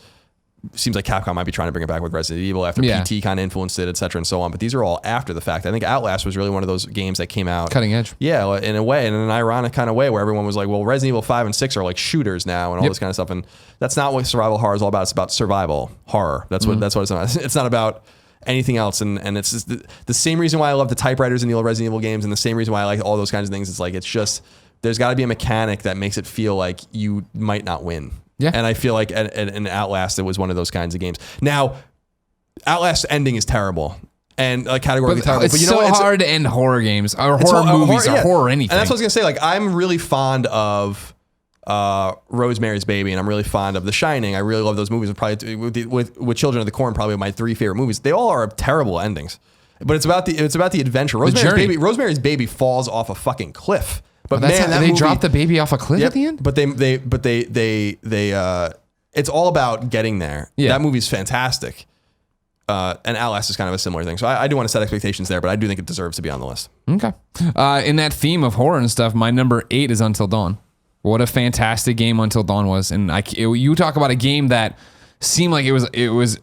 B: Seems like Capcom might be trying to bring it back with Resident Evil after PT kind of influenced it, et cetera, and so on. But these are all after the fact. I think Outlast was really one of those games that came out
A: cutting edge. Yeah,
B: in a way, in an ironic kind of way, where everyone was like, well, Resident Evil 5 and 6 are like shooters now and all this kind of stuff. And that's not what survival horror is all about. It's about survival horror. That's what it's about. It's not about anything else. And it's just the same reason why I love the typewriters in the old Resident Evil games, and the same reason why I like all those kinds of things. It's like, it's just, there's got to be a mechanic that makes it feel like you might not win. Yeah. And I feel like in Outlast, it was one of those kinds of games. Now, Outlast's ending is terrible. And categorically terrible.
A: It's so hard to end horror games, or horror movies, or horror anything.
B: And that's what I was going to say. Like, I'm really fond of Rosemary's Baby, and I'm really fond of The Shining. I really love those movies. Probably with Children of the Corn, probably my 3 favorite movies. They all are terrible endings. But it's about the adventure. Rosemary's Baby falls off a fucking cliff. But
A: they dropped the baby off a cliff at the end.
B: But they it's all about getting there. Yeah. That movie's fantastic. And Outlast is kind of a similar thing. So I do want to set expectations there, but I do think it deserves to be on the list.
A: Okay. In that theme of horror and stuff, my number 8 is Until Dawn. What a fantastic game Until Dawn was. And you talk about a game that seemed like it was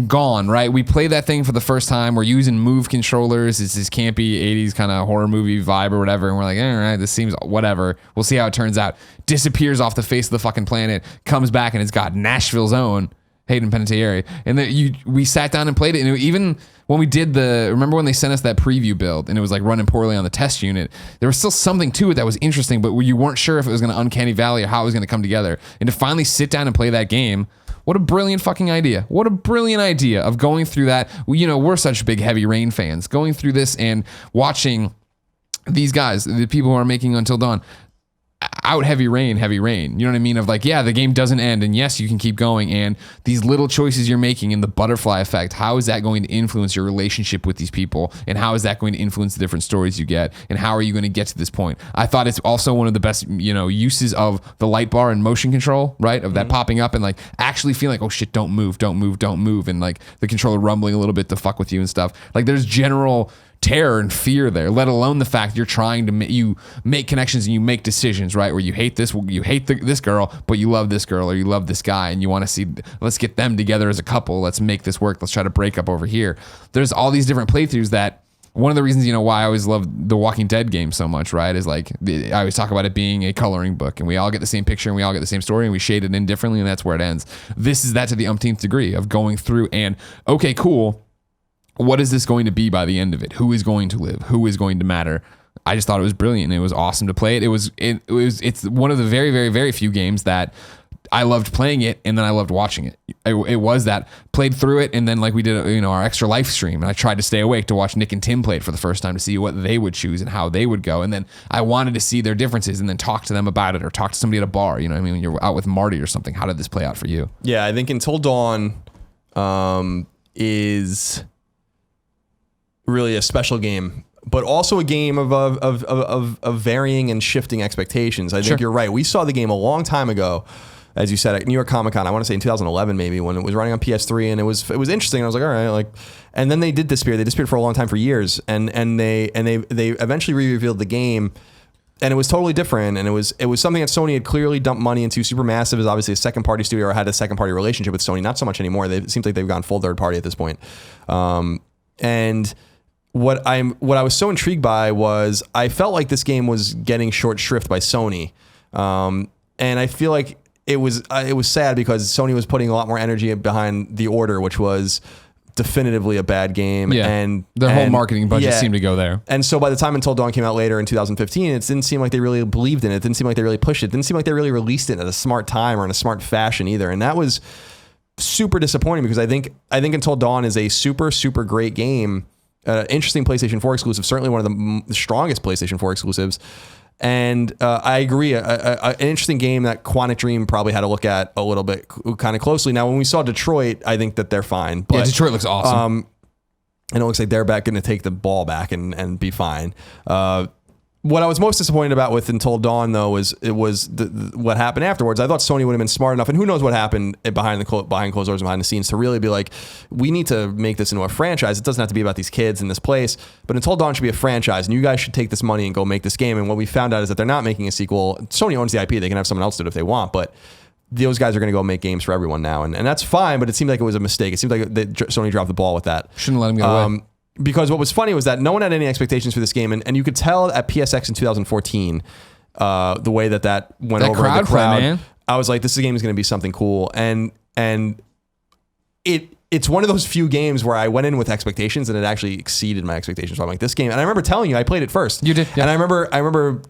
A: gone, right? We played that thing for the first time. We're using Move controllers. It's this campy 80s kind of horror movie vibe or whatever. And we're like, all right, this seems whatever. We'll see how it turns out. Disappears off the face of the fucking planet, comes back, and it's got Nashville's own Hayden Panettiere. And we sat down and played it. And even when we did remember when they sent us that preview build and it was like running poorly on the test unit, there was still something to it that was interesting, but you weren't sure if it was going to uncanny valley or how it was going to come together. And to finally sit down and play that game, what a brilliant fucking idea. What a brilliant idea of going through that. We're such big Heavy Rain fans. Going through this and watching these guys, the people who are making Until Dawn, out heavy rain. You know what I mean? Of like, yeah, the game doesn't end, and yes, you can keep going. And these little choices you're making and the butterfly effect, how is that going to influence your relationship with these people? And how is that going to influence the different stories you get? And how are you going to get to this point? I thought it's also one of the best, uses of the light bar and motion control, right? Of that popping up and like actually feeling like, oh shit, don't move. And like the controller rumbling a little bit to fuck with you and stuff. Like there's general terror and fear there, let alone the fact you're trying to you make connections and you make decisions, right? Where you hate this girl, but you love this girl, or you love this guy, and you want to see, let's get them together as a couple. Let's make this work. Let's try to break up over here. There's all these different playthroughs that one of the reasons, why I always love the Walking Dead game so much, right? Is like, I always talk about it being a coloring book, and we all get the same picture and we all get the same story and we shade it in differently, and that's where it ends. This is that to the umpteenth degree of going through and, okay, cool. What is this going to be by the end of it? Who is going to live? Who is going to matter? I just thought it was brilliant. It was awesome to play it. It's one of the very, very, very few games that I loved playing it and then I loved watching it. It was that played through it, and then like we did, our extra live stream, and I tried to stay awake to watch Nick and Tim play it for the first time to see what they would choose and how they would go, and then I wanted to see their differences and then talk to them about it, or talk to somebody at a bar. You know what I mean? When you're out with Marty or something, how did this play out for you?
B: Yeah, I think Until Dawn is really a special game, but also a game of varying and shifting expectations. I think you're right. We saw the game a long time ago, as you said, at New York Comic Con, I want to say in 2011 maybe, when it was running on PS3, and it was interesting. I was like, all right, like, and then they did disappear. They disappeared for a long time, for years, and they eventually revealed the game, and it was totally different. And it was something that Sony had clearly dumped money into. Supermassive is obviously a second party studio, or had a second party relationship with Sony. Not so much anymore. It seems like they've gone full third party at this point. And what I was so intrigued by was I felt like this game was getting short shrift by Sony, and I feel like it was sad because Sony was putting a lot more energy behind The Order, which was definitively a bad game.
A: Yeah,
B: and
A: their whole marketing budget seemed to go there.
B: And so by the time Until Dawn came out later in 2015, it didn't seem like they really believed in it. It didn't seem like they really pushed it. It didn't seem like they really released it at a smart time or in a smart fashion either. And that was super disappointing, because I think Until Dawn is a super, super great game. Interesting PlayStation 4 exclusive, certainly one of the strongest PlayStation 4 exclusives. And I agree, an interesting game that Quantic Dream probably had to look at a little bit kind of closely. Now, when we saw Detroit, I think that they're fine. But,
A: yeah, Detroit looks awesome.
B: And it looks like they're going to take the ball back and be fine. What I was most disappointed about with Until Dawn, though, was what happened afterwards. I thought Sony would have been smart enough, and who knows what happened behind closed doors and behind the scenes, to really be like, we need to make this into a franchise. It doesn't have to be about these kids in this place, but Until Dawn should be a franchise, and you guys should take this money and go make this game. And what we found out is that they're not making a sequel. Sony owns the IP. They can have someone else do it if they want, but those guys are going to go make games for everyone now, and that's fine, but it seemed like it was a mistake. It seemed like Sony dropped the ball with that.
A: Shouldn't let him get away.
B: Because what was funny was that no one had any expectations for this game, and you could tell at PSX in 2014, the way that went over the crowd. Man. I was like, this game is going to be something cool, and it's one of those few games where I went in with expectations and it actually exceeded my expectations. So I'm like, this game, and I remember telling you I played it first.
A: You did, yeah.
B: And I remember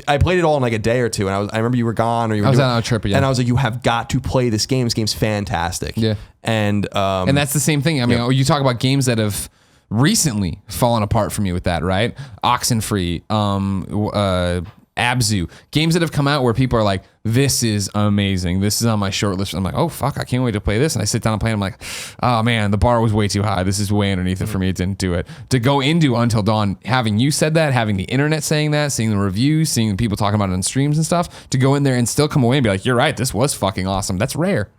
B: I played it all in like a day or two, and I remember you were gone, or you were
A: on a trip, yeah.
B: And I was like, you have got to play this game. This game's fantastic.
A: Yeah,
B: and
A: that's the same thing. I mean, you talk about games that have recently fallen apart for me with that, right? Oxenfree, Abzu, games that have come out where people are like, this is amazing. This is on my short list. I'm like, oh fuck, I can't wait to play this. And I sit down and play, and I'm like, oh man, the bar was way too high. This is way underneath it for me. It didn't do it. To go into Until Dawn, having you said that, having the internet saying that, seeing the reviews, seeing people talking about it on streams and stuff, to go in there and still come away and be like, you're right, this was fucking awesome. That's rare.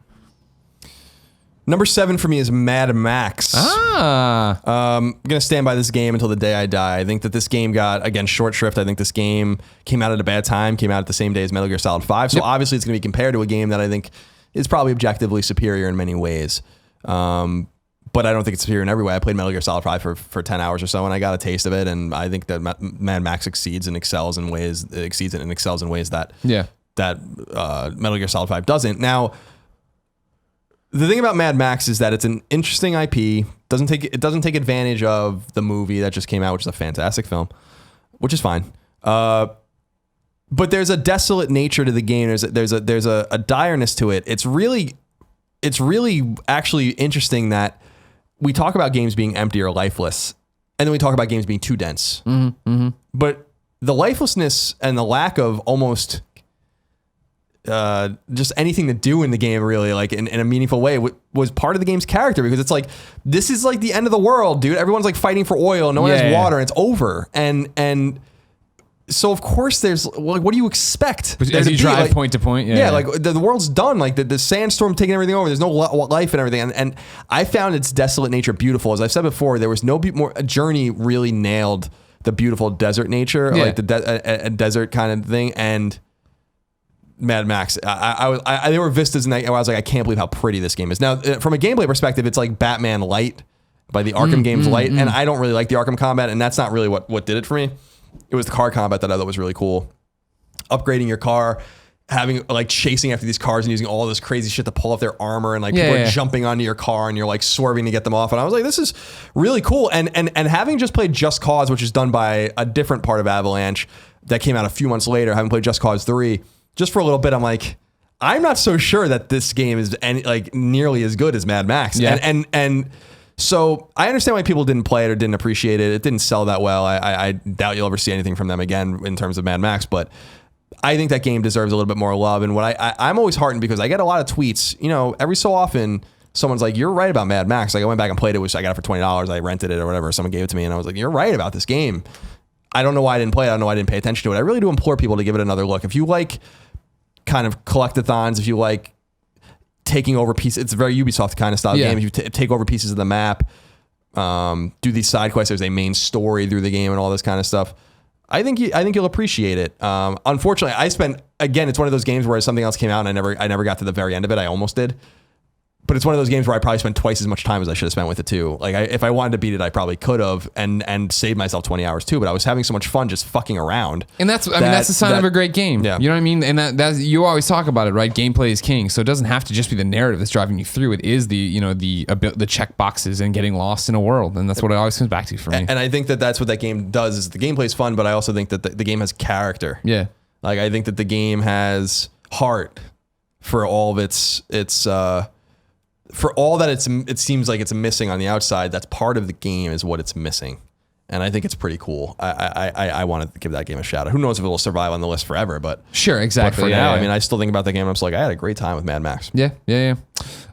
B: Number 7 for me is Mad Max. I'm going to stand by this game until the day I die. I think that this game got, again, short shrift. I think this game came out at a bad time, came out at the same day as Metal Gear Solid 5. So obviously it's going to be compared to a game that I think is probably objectively superior in many ways. But I don't think it's superior in every way. I played Metal Gear Solid 5 for 10 hours or so, and I got a taste of it. And I think that Mad Max exceeds and excels in ways that Metal Gear Solid 5 doesn't. Now, the thing about Mad Max is that it's an interesting IP. It doesn't take advantage of the movie that just came out, which is a fantastic film, which is fine. But there's a desolate nature to the game. There's a direness to it. It's really actually interesting that we talk about games being empty or lifeless, and then we talk about games being too dense.
A: Mm-hmm, mm-hmm.
B: But the lifelessness and the lack of almost just anything to do in the game, really, like in a meaningful way, was part of the game's character, because it's like, this is like the end of the world, dude. Everyone's like fighting for oil, no one has water, and it's over. And so of course there's like, what do you expect?
A: As you drive like, point to point,
B: like the world's done, like the sandstorm taking everything over. There's no life and everything, and I found its desolate nature beautiful. As I've said before, there was a Journey really nailed the beautiful desert nature, like a desert kind of thing, and Mad Max, there were vistas, and I was like, I can't believe how pretty this game is. Now, from a gameplay perspective, it's like Batman Light by the Arkham games Light, and I don't really like the Arkham combat, and that's not really what did it for me. It was the car combat that I thought was really cool. Upgrading your car, having like chasing after these cars and using all this crazy shit to pull off their armor, and like people are jumping onto your car and you're like swerving to get them off. And I was like, this is really cool. And having just played Just Cause, which is done by a different part of Avalanche that came out a few months later, having played Just Cause 3, just for a little bit, I'm like, I'm not so sure that this game is like nearly as good as Mad Max.
A: Yeah.
B: And so I understand why people didn't play it or didn't appreciate it. It didn't sell that well. I doubt you'll ever see anything from them again in terms of Mad Max, but I think that game deserves a little bit more love. And what I'm always heartened, because I get a lot of tweets, every so often someone's like, you're right about Mad Max. Like I went back and played it, which I got it for $20. I rented it or whatever. Someone gave it to me and I was like, you're right about this game. I don't know why I didn't play it. I don't know why I didn't pay attention to it. I really do implore people to give it another look. If you like kind of collectathons, if you like taking over pieces. It's a very Ubisoft kind of style game. You take over pieces of the map, do these side quests. There's a main story through the game and all this kind of stuff. I think you'll appreciate it. Unfortunately, it's one of those games where something else came out and I never got to the very end of it. I almost did. But it's one of those games where I probably spent twice as much time as I should have spent with it too. Like if I wanted to beat it, I probably could have and saved myself 20 hours too. But I was having so much fun just fucking around.
A: And that's the sign of a great game. Yeah. You know what I mean? And that's you always talk about it, right? Gameplay is king. So it doesn't have to just be the narrative that's driving you through. It is the check boxes and getting lost in a world, and that's what it always comes back to for me.
B: And I think that's what that game does. Is the gameplay is fun, but I also think that the game has character.
A: Yeah.
B: Like I think that the game has heart for all of its for all that it seems like it's missing on the outside. That's part of the game is what it's missing. And I think it's pretty cool. I want to give that game a shout out. Who knows if it will survive on the list forever, but
A: sure, exactly.
B: But for now, I mean, I still think about the game. I'm just like, I had a great time with Mad Max.
A: Yeah.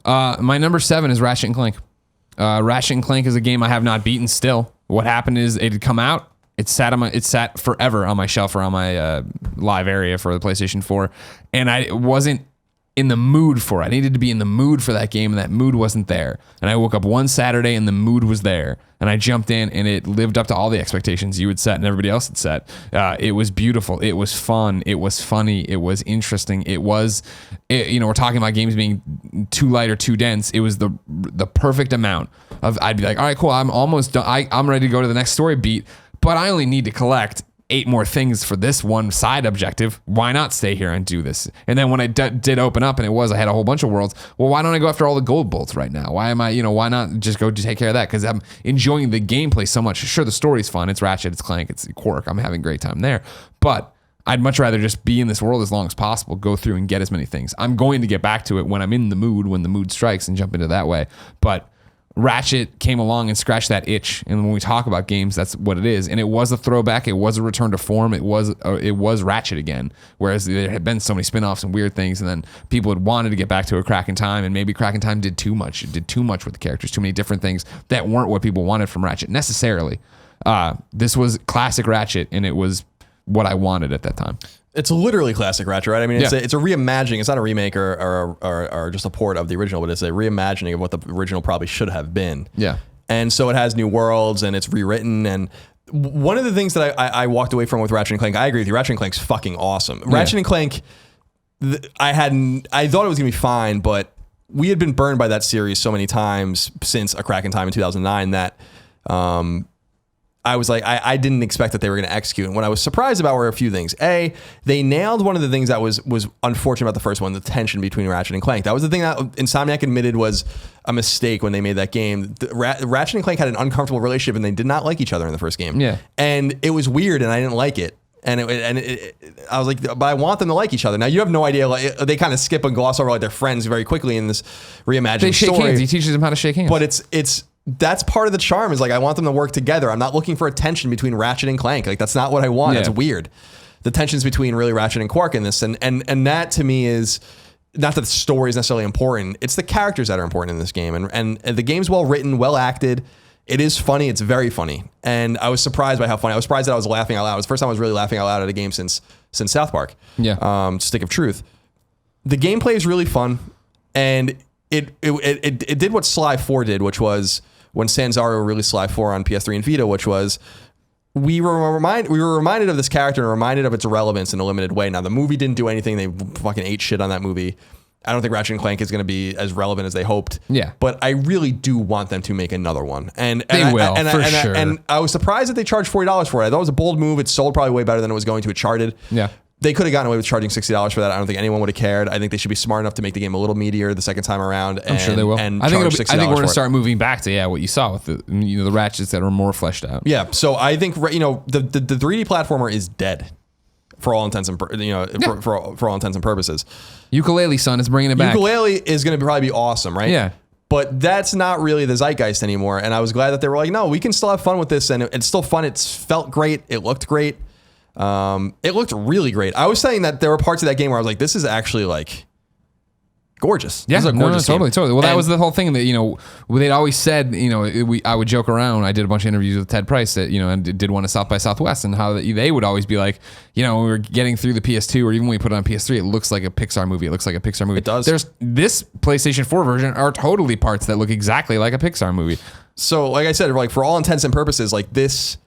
A: My number 7 is Ratchet and Clank. Ratchet and Clank is a game I have not beaten still. What happened is it had come out. It sat forever on my shelf or on my live area for the PlayStation 4, and I wasn't in the mood for it. I needed to be in the mood for that game, and that mood wasn't there. And I woke up one Saturday and the mood was there, and I jumped in, and it lived up to all the expectations you had set and everybody else had set. It was beautiful. It was fun. It was funny. It was interesting. We're talking about games being too light or too dense. It was the perfect amount of, I'd be like, all right, cool. I'm almost done. I'm ready to go to the next story beat, but I only need to collect 8 more things for this one side objective. Why not stay here and do this? And then when I did open up and I had a whole bunch of worlds, well, why don't I go after all the gold bolts right now? Why not just go to take care of that? Because I'm enjoying the gameplay so much. Sure, the story's fun. It's Ratchet, it's Clank, it's Quark. I'm having a great time there. But I'd much rather just be in this world as long as possible, go through and get as many things. I'm going to get back to it when I'm in the mood, when the mood strikes, and jump into that way. But Ratchet came along and scratched that itch, and when we talk about games, that's what it is. And it was a throwback. It was a return to form. It was Ratchet again. Whereas there had been so many spinoffs and weird things, and then people had wanted to get back to a Crack in Time, and maybe Crack in Time did too much. It did too much with the characters, too many different things that weren't what people wanted from Ratchet necessarily. This was classic Ratchet, and it was what I wanted at that time.
B: It's literally classic Ratchet, right? I mean, it's a reimagining. It's not a remake or just a port of the original, but it's a reimagining of what the original probably should have been.
A: Yeah.
B: And so it has new worlds and it's rewritten. And one of the things that I walked away from with Ratchet and Clank, I agree with you. Ratchet and Clank's fucking awesome. Ratchet and Clank, I thought it was gonna be fine, but we had been burned by that series so many times since A Crack in Time in 2009 that I was like, I didn't expect that they were going to execute. And what I was surprised about were a few things. A, they nailed one of the things that was unfortunate about the first one, the tension between Ratchet and Clank. That was the thing that Insomniac admitted was a mistake when they made that game. Ratchet and Clank had an uncomfortable relationship, and they did not like each other in the first game.
A: Yeah.
B: And it was weird, and I didn't like it. And I was like, but I want them to like each other. Now you have no idea. Like, they kind of skip and gloss over like they're friends very quickly in this reimagined
A: They shake
B: story.
A: hands. He teaches them how to shake hands.
B: But that's part of the charm is like, I want them to work together. I'm not looking for a tension between Ratchet and Clank. Like, that's not what I want.
A: Yeah.
B: It's weird. The tensions between really Ratchet and Quark in this. And that to me is not that the story is necessarily important. It's the characters that are important in this game. And the game's well written, well acted. It is funny. It's very funny. And I was surprised by how funny. I was surprised that I was laughing out loud. It was the first time I was really laughing out loud at a game since South Park.
A: Yeah.
B: Stick of Truth. The gameplay is really fun. And it did what Sly 4 did, which was when Sanzaro released Sly 4 on PS3 and Vita, which was we were reminded of this character and reminded of its relevance in a limited way. Now, the movie didn't do anything. They fucking ate shit on that movie. I don't think Ratchet and Clank is going to be as relevant as they hoped.
A: Yeah.
B: But I really do want them to make another one. And
A: they will, for sure.
B: And I was surprised that they charged $40 for it. I thought it was a bold move. It sold probably way better than it was going to. It charted.
A: Yeah.
B: They could have gotten away with charging $60 for that. I don't think anyone would have cared. I think they should be smart enough to make the game a little meatier the second time around.
A: I'm sure they will.
B: And
A: I think
B: charge $60
A: we're going
B: for
A: to
B: it.
A: start moving back to what you saw with the Ratchets that are more fleshed out.
B: Yeah. So I think the 3D platformer is dead for all intents and for all intents and purposes.
A: Ukulele Son is bringing it back.
B: Ukulele is going to probably be awesome, right?
A: Yeah.
B: But that's not really the zeitgeist anymore. And I was glad that they were like, no, we can still have fun with this, and it's still fun. It felt great. It looked great. It looked really great. I was saying that there were parts of that game where I was like, this is actually like, gorgeous.
A: Yeah,
B: This is a gorgeous game.
A: totally. Well, that
B: And-
A: was the whole thing that, they'd always said, I would joke around. I did a bunch of interviews with Ted Price that, and did one at South by Southwest, and how they would always be like, when we were getting through the PS2 or even when we put it on PS3, it looks like a Pixar movie. It looks like a Pixar movie.
B: It does.
A: There's this PlayStation 4 version are totally parts that look exactly like a Pixar movie.
B: So, like I said, like for all intents and purposes, like this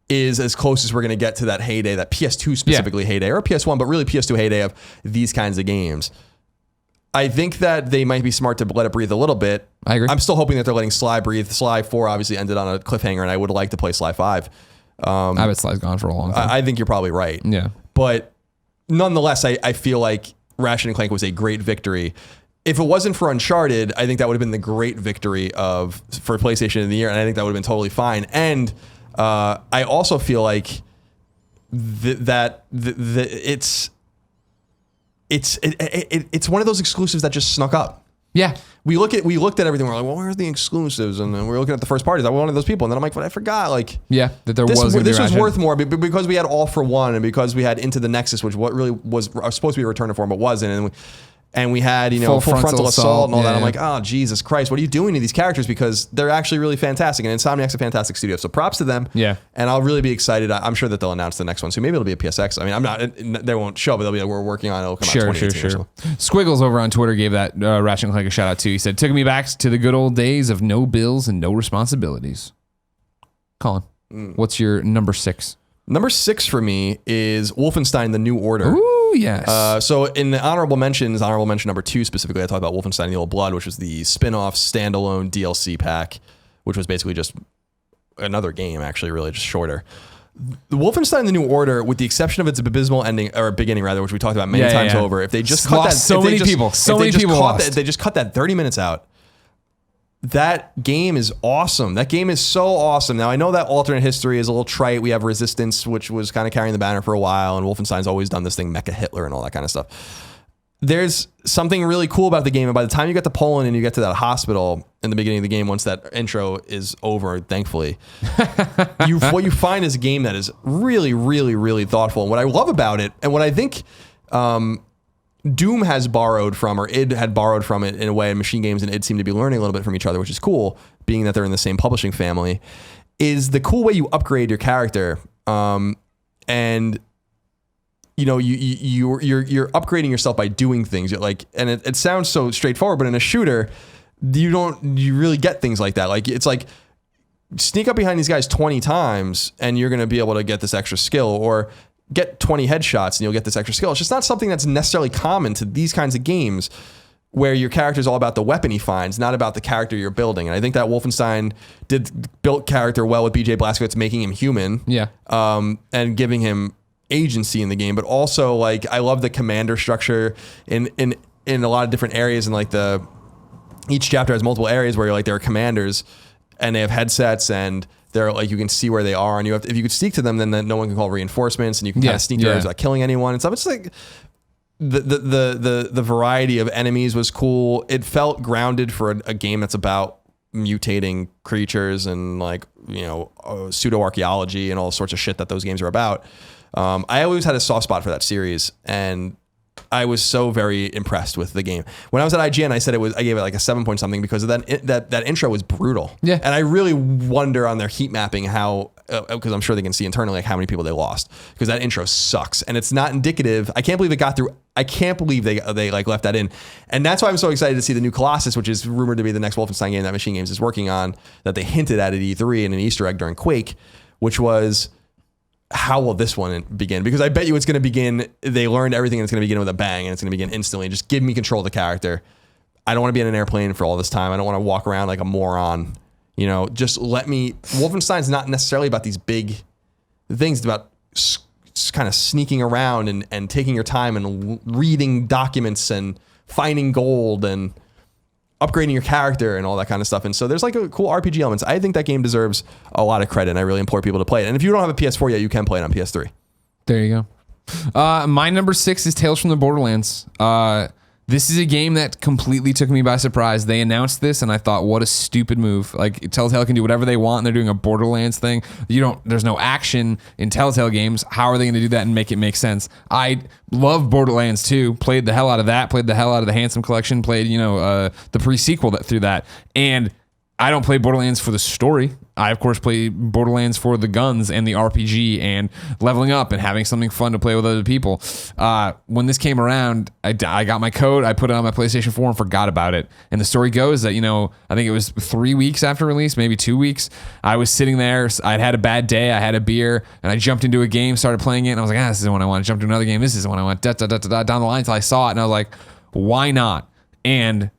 B: is as close as we're going to get to that heyday, that PS2 specifically heyday, or PS1, but really PS2 heyday of these kinds of games. I think that they might be smart to let it breathe a little bit.
A: I agree.
B: I'm still hoping that they're letting Sly breathe. Sly 4 obviously ended on a cliffhanger, and I would like to play Sly 5.
A: I bet Sly's gone for a long time.
B: I think you're probably right.
A: Yeah.
B: But nonetheless, I feel like Ratchet and Clank was a great victory. If it wasn't for Uncharted, I think that would have been the great victory for PlayStation of the year, and I think that would have been totally fine. And I also feel like it's one of those exclusives that just snuck up.
A: Yeah.
B: We looked at everything. We're like, well, where's the exclusives? And then we're looking at the first parties. I was one of those people. And then I'm like, but I forgot. Like,
A: Yeah, that there
B: this
A: was gonna be
B: was
A: Ratchet.
B: worth more because we had All for One, and because we had Into the Nexus, which what really was supposed to be a Return to Form, but wasn't. And we had,
A: Full
B: full frontal assault and all that.
A: Yeah.
B: I'm like, oh, Jesus Christ, what are you doing to these characters? Because they're actually really fantastic. And Insomniac's a fantastic studio. So props to them.
A: Yeah.
B: And I'll really be excited. I'm sure that they'll announce the next one. So maybe it'll be a PSX. I mean, I'm not, they won't show, but they'll be like, we're working on it. It'll come out 2018 or something.
A: Squiggles over on Twitter gave that Ratchet and Clank a shout out too. He said, took me back to the good old days of no bills and no responsibilities. Colin, what's your number 6?
B: Number 6 for me is Wolfenstein: The New Order.
A: Ooh, yes.
B: So in the honorable mention number 2 specifically, I talked about Wolfenstein: The Old Blood, which was the spin-off standalone DLC pack, which was basically just another game, actually, really just shorter. The Wolfenstein: The New Order, with the exception of its abysmal ending or beginning, rather, which we talked about many times over, if they just cut that,
A: so many people lost.
B: If they just cut that 30 minutes out. That game is awesome. That game is so awesome. Now, I know that alternate history is a little trite. We have Resistance, which was kind of carrying the banner for a while, and Wolfenstein's always done this thing, Mecha Hitler and all that kind of stuff. There's something really cool about the game, and by the time you get to Poland and you get to that hospital in the beginning of the game, once that intro is over, thankfully, what you find is a game that is really, really, really thoughtful. And what I love about it, and what I think Doom has borrowed from, or id had borrowed from it in a way, and Machine Games and id seem to be learning a little bit from each other, which is cool, being that they're in the same publishing family, is the cool way you upgrade your character. And you're upgrading yourself by doing things. You're like, and it sounds so straightforward, but in a shooter, you really get things like that. Like, it's like, sneak up behind these guys 20 times and you're going to be able to get this extra skill, or get 20 headshots and you'll get this extra skill. It's just not something that's necessarily common to these kinds of games, where your character is all about the weapon he finds, not about the character you're building. And I think that Wolfenstein built character well with BJ Blazkowicz, making him human, and giving him agency in the game. But also, like, I love the commander structure in a lot of different areas, and like each chapter has multiple areas where you're like, there are commanders and they have headsets, and they're like, you can see where they are, and if you could sneak to them, then no one can call reinforcements, and you can kind of sneak without killing anyone and stuff. It's like the variety of enemies was cool. It felt grounded for a game that's about mutating creatures and like, pseudo archaeology and all sorts of shit that those games are about. I always had a soft spot for that series, and I was so very impressed with the game. When I was at IGN, I gave it like a 7 point something because of that intro was brutal. Yeah. And I really wonder on their heat mapping how, because I'm sure they can see internally like how many people they lost, because that intro sucks and it's not indicative. I can't believe it got through. I can't believe they like left that in. And that's why I'm so excited to see the new Colossus, which is rumored to be the next Wolfenstein game that Machine Games is working on, that they hinted at E3 in an Easter egg during Quake, which was, how will this one begin? Because I bet you it's going to begin, they learned everything, and it's going to begin with a bang, and it's going to begin instantly. Just give me control of the character. I don't want to be in an airplane for all this time. I don't want to walk around like a moron. Just let me. Wolfenstein's not necessarily about these big things. It's about kind of sneaking around and taking your time and reading documents and finding gold and upgrading your character and all that kind of stuff. And so there's like a cool RPG elements. I think that game deserves a lot of credit, and I really implore people to play it. And if you don't have a PS4 yet, you can play it on PS3.
A: There you go. My number 6 is Tales from the Borderlands. This is a game that completely took me by surprise. They announced this, and I thought, what a stupid move. Like, Telltale can do whatever they want, and they're doing a Borderlands thing. There's no action in Telltale games. How are they going to do that and make it make sense? I love Borderlands 2. Played the hell out of that. Played the hell out of the Handsome Collection. Played, the pre-sequel through that. And I don't play Borderlands for the story. I, of course, play Borderlands for the guns and the RPG and leveling up and having something fun to play with other people. When this came around, I got my code, I put it on my PlayStation 4 and forgot about it. And the story goes that, I think it was 3 weeks after release, maybe 2 weeks, I was sitting there, I'd had a bad day, I had a beer, and I jumped into a game, started playing it, and I was like, this isn't what I want. Jump to another game, this isn't what I want. Down the line until I saw it, and I was like, why not? And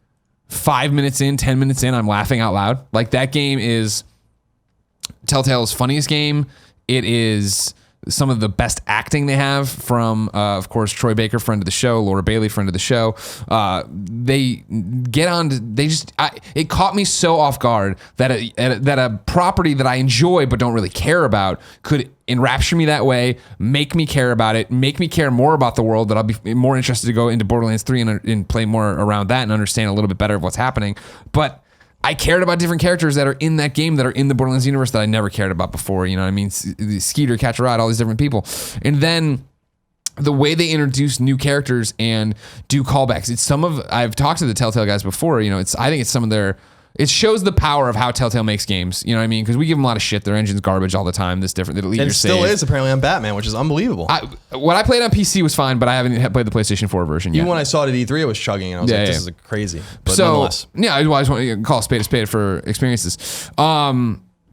A: 5 minutes in, 10 minutes in, I'm laughing out loud. Like, that game is Telltale's funniest game. It is some of the best acting they have from, of course, Troy Baker, friend of the show, Laura Bailey, friend of the show. They get on. It caught me so off guard that a property that I enjoy but don't really care about could enrapture me that way, make me care about it, make me care more about the world, that I'll be more interested to go into Borderlands 3 and play more around that and understand a little bit better of what's happening. But I cared about different characters that are in that game, that are in the Borderlands universe, that I never cared about before. You know what I mean? Skeeter, Catch a Ride, all these different people. And then the way they introduce new characters and do callbacks. I've talked to the Telltale guys before, I think it's some of their, it shows the power of how Telltale makes games. You know what I mean? Because we give them a lot of shit. Their engine's garbage all the time. This different. It'll eat
B: and
A: your
B: it still
A: save.
B: is apparently on Batman, which is unbelievable.
A: What I played on PC was fine, but I haven't played the PlayStation 4 version yet.
B: Even when I saw it at E3, I was chugging, and I was like, "This is crazy." But nonetheless,
A: I just want to call a spade for experiences.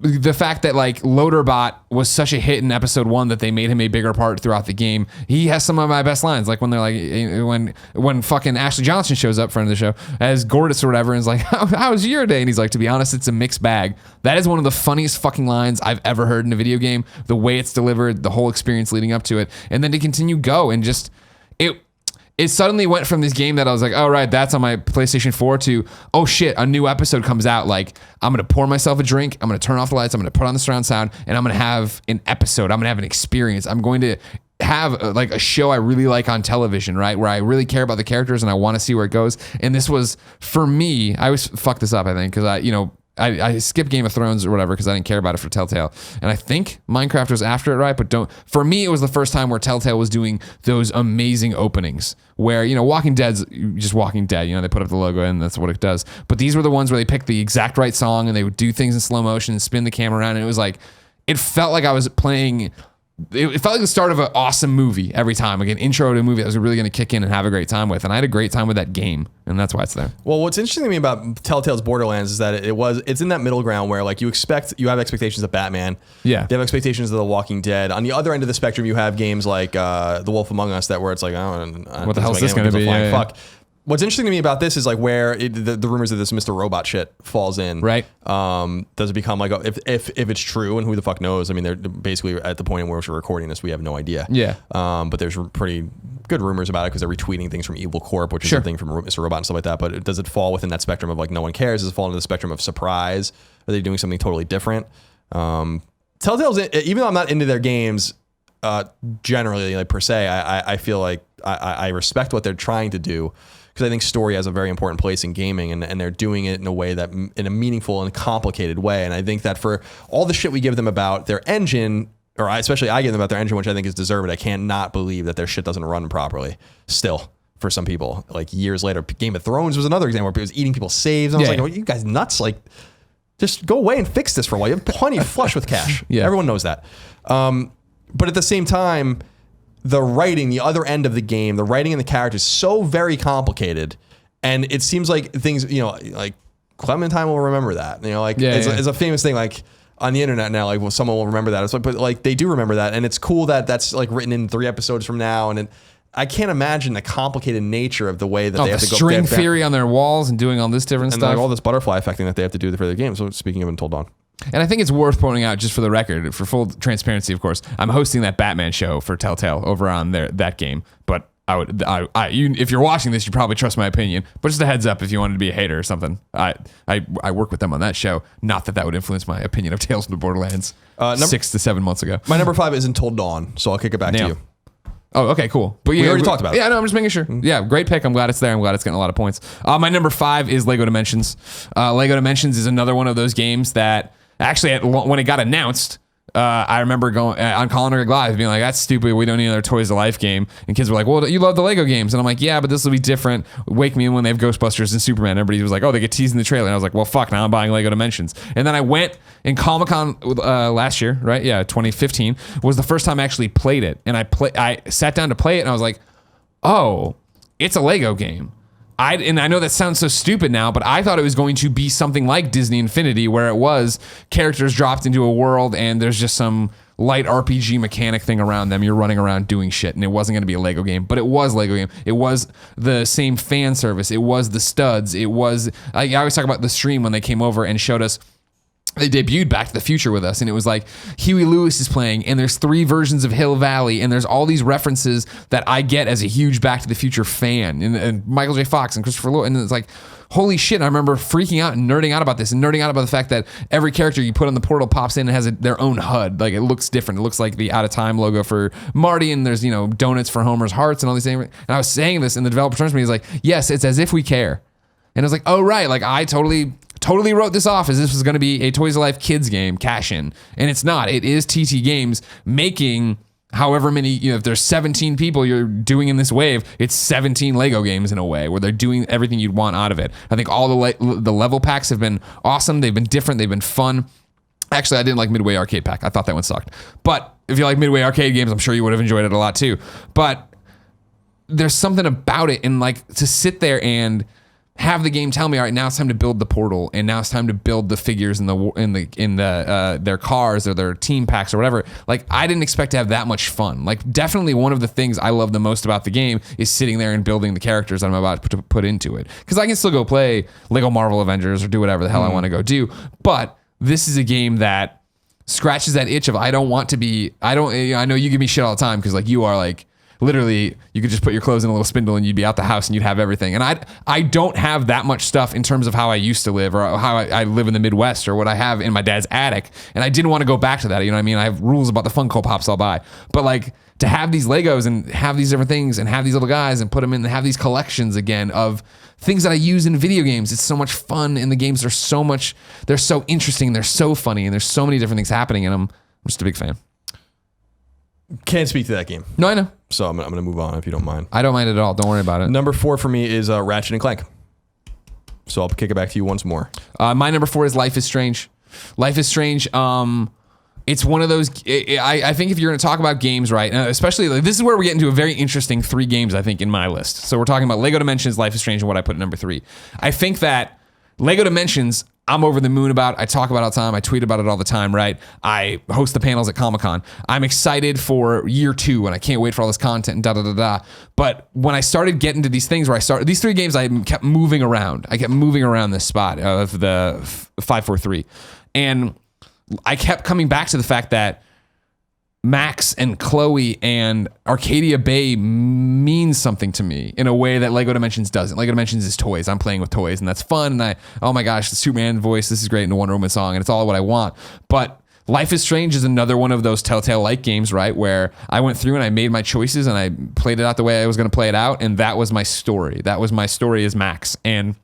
A: The fact that like Loaderbot was such a hit in episode 1 that they made him a bigger part throughout the game. He has some of my best lines, like when they're like, when fucking Ashley Johnson shows up, friend of the show, as Gordis or whatever, and is like, how was your day? And he's like, to be honest, it's a mixed bag. That is one of the funniest fucking lines I've ever heard in a video game. The way it's delivered, the whole experience leading up to it, and then to continue go and just it suddenly went from this game that I was like, oh, right, that's on my PlayStation 4 to, oh shit, a new episode comes out. Like, I'm going to pour myself a drink. I'm going to turn off the lights. I'm going to put on the surround sound, and I'm going to have an episode. I'm going to have an experience. I'm going to have like a show I really like on television, right? Where I really care about the characters and I want to see where it goes. And this was, for me, I always fuck this up, I think, because I skipped Game of Thrones or whatever because I didn't care about it for Telltale. And I think Minecraft was after it, right? But for me, it was the first time where Telltale was doing those amazing openings where, Walking Dead's just Walking Dead. They put up the logo and that's what it does. But these were the ones where they picked the exact right song and they would do things in slow motion and spin the camera around. And it was like, it felt like I was playing... It felt like the start of an awesome movie every time, like an intro to a movie that was really going to kick in and have a great time with. And I had a great time with that game, and that's why it's there.
B: Well, what's interesting to me about Telltale's Borderlands is that it's in that middle ground where like you have expectations of Batman.
A: Yeah.
B: They have expectations of The Walking Dead. On the other end of the spectrum, you have games like The Wolf Among Us where it's like,
A: what the hell is this going to be?
B: Fuck. What's interesting to me about this is like where the rumors of this Mr. Robot shit falls in.
A: Right.
B: Does it become like if it's true, and who the fuck knows? I mean, they're basically at the point in which we're recording this, we have no idea.
A: Yeah.
B: But there's pretty good rumors about it because they're retweeting things from Evil Corp, which is a thing from Mr. Robot and stuff like that. But does it fall within that spectrum of like no one cares? Does it fall into the spectrum of surprise? Are they doing something totally different? Telltale's, even though I'm not into their games generally, like per se, I feel like I respect what they're trying to do. Because I think story has a very important place in gaming, and they're doing it in a way that, in a meaningful and complicated way. And I think that for all the shit we give them about their engine, or especially I give them about their engine, which I think is deserved, I cannot believe that their shit doesn't run properly still for some people. Like years later, Game of Thrones was another example where it was eating people's saves. And I was like, oh, you guys nuts? Like, just go away and fix this for a while. You have plenty of flush with cash. Yeah. Everyone knows that. But at the same time, the writing, the other end of the game, the writing and the characters, so very complicated, and it seems like things, like Clementine will remember that. It's a famous thing, like on the internet now. Like, well, someone will remember that. It's like, but like they do remember that, and it's cool that that's like written in 3 episodes from now. And I can't imagine the complicated nature of the way that they have to go.
A: String theory on their walls and doing all this different stuff,
B: like all this butterfly effecting that they have to do for their game. So speaking of Until Dawn.
A: And I think it's worth pointing out, just for the record, for full transparency, of course, I'm hosting that Batman show for Telltale over on that game. But if you're watching this, you probably trust my opinion. But just a heads up, if you wanted to be a hater or something, I work with them on that show. Not that would influence my opinion of Tales from the Borderlands 6 to 7 months ago.
B: My number 5 is Until Dawn, so I'll kick it back to you.
A: Oh, okay, cool. But
B: we already talked about it.
A: Yeah, no, I'm just making sure. Yeah, great pick. I'm glad it's there. I'm glad it's getting a lot of points. My number 5 is Lego Dimensions. Lego Dimensions is another one of those games that actually, when it got announced, I remember going on Colin Live being like, that's stupid. We don't need another Toys to Life game. And kids were like, well, you love the Lego games. And I'm like, yeah, but this will be different. Wake me in when they have Ghostbusters and Superman. Everybody was like, oh, they get teased in the trailer. And I was like, well, fuck, now I'm buying Lego Dimensions. And then I went in Comic-Con last year, right? Yeah, 2015 was the first time I actually played it. And I sat down to play it and I was like, oh, it's a Lego game. And I know that sounds so stupid now, but I thought it was going to be something like Disney Infinity, where it was characters dropped into a world and there's just some light RPG mechanic thing around them. You're running around doing shit, and it wasn't going to be a Lego game, but it was Lego game. It was the same fan service. It was the studs. It was, I always talk about the stream when they came over and showed us. They debuted Back to the Future with us, and it was like Huey Lewis is playing, and there's 3 versions of Hill Valley, and there's all these references that I get as a huge Back to the Future fan, and Michael J. Fox and Christopher Lloyd, and it's like, holy shit, I remember freaking out and nerding out about this, and nerding out about the fact that every character you put on the portal pops in and has their own HUD. Like, it looks different. It looks like the Out of Time logo for Marty, and there's, donuts for Homer's hearts and all these things. And I was saying this, and the developer turns to me, he's like, yes, it's as if we care. And I was like, oh, right, like, I totally wrote this off as this was going to be a Toys to Life kids game, cash in. And it's not. It is TT Games making however many, if there's 17 people you're doing in this wave, it's 17 Lego games in a way where they're doing everything you'd want out of it. I think all the level packs have been awesome. They've been different. They've been fun. Actually, I didn't like Midway Arcade Pack. I thought that one sucked. But if you like Midway Arcade games, I'm sure you would have enjoyed it a lot too. But there's something about it, and like to sit there and have the game tell me, all right, now it's time to build the portal, and now it's time to build the figures in their cars or their team packs or whatever. Like, I didn't expect to have that much fun. Like, definitely one of the things I love the most about the game is sitting there and building the characters I'm about to put into it. Because I can still go play Lego Marvel Avengers or do whatever the hell I want to go do. But this is a game that scratches that itch of I know you give me shit all the time because like you are like, literally, you could just put your clothes in a little spindle and you'd be out the house and you'd have everything. And I don't have that much stuff in terms of how I used to live or how I live in the Midwest or what I have in my dad's attic. And I didn't want to go back to that. You know what I mean? I have rules about the Funko Pops I'll buy. But like to have these Legos and have these different things and have these little guys and put them in and have these collections again of things that I use in video games. It's so much fun. And the games are they're so interesting. They're so funny. And there's so many different things happening in them. I'm just a big fan.
B: Can't speak to that game.
A: No, I know.
B: So I'm going to move on if you don't mind.
A: I don't mind at all. Don't worry about it.
B: Number 4 for me is Ratchet and Clank. So I'll kick it back to you once more.
A: My number 4 is Life is Strange. Life is Strange. It's one of those. I think if you're going to talk about games, right, especially like, this is where we get into a very interesting 3 games, I think, in my list. So we're talking about Lego Dimensions, Life is Strange, and what I put at number 3. I think that Lego Dimensions, I'm over the moon about. I talk about it all the time. I tweet about it all the time, right? I host the panels at Comic-Con. I'm excited for year 2, and I can't wait for all this content and da-da-da-da. But when I started getting to these things where these 3 games, I kept moving around. I kept moving around this spot of the 543. And I kept coming back to the fact that Max and Chloe and Arcadia Bay means something to me in a way that Lego Dimensions doesn't. Lego Dimensions is toys. I'm playing with toys, and that's fun. And oh my gosh, the Superman voice, this is great, and the Wonder Woman song, and it's all what I want. But Life is Strange is another one of those Telltale-like games, right, where I went through and I made my choices and I played it out the way I was going to play it out, and that was my story. That was my story as Max. And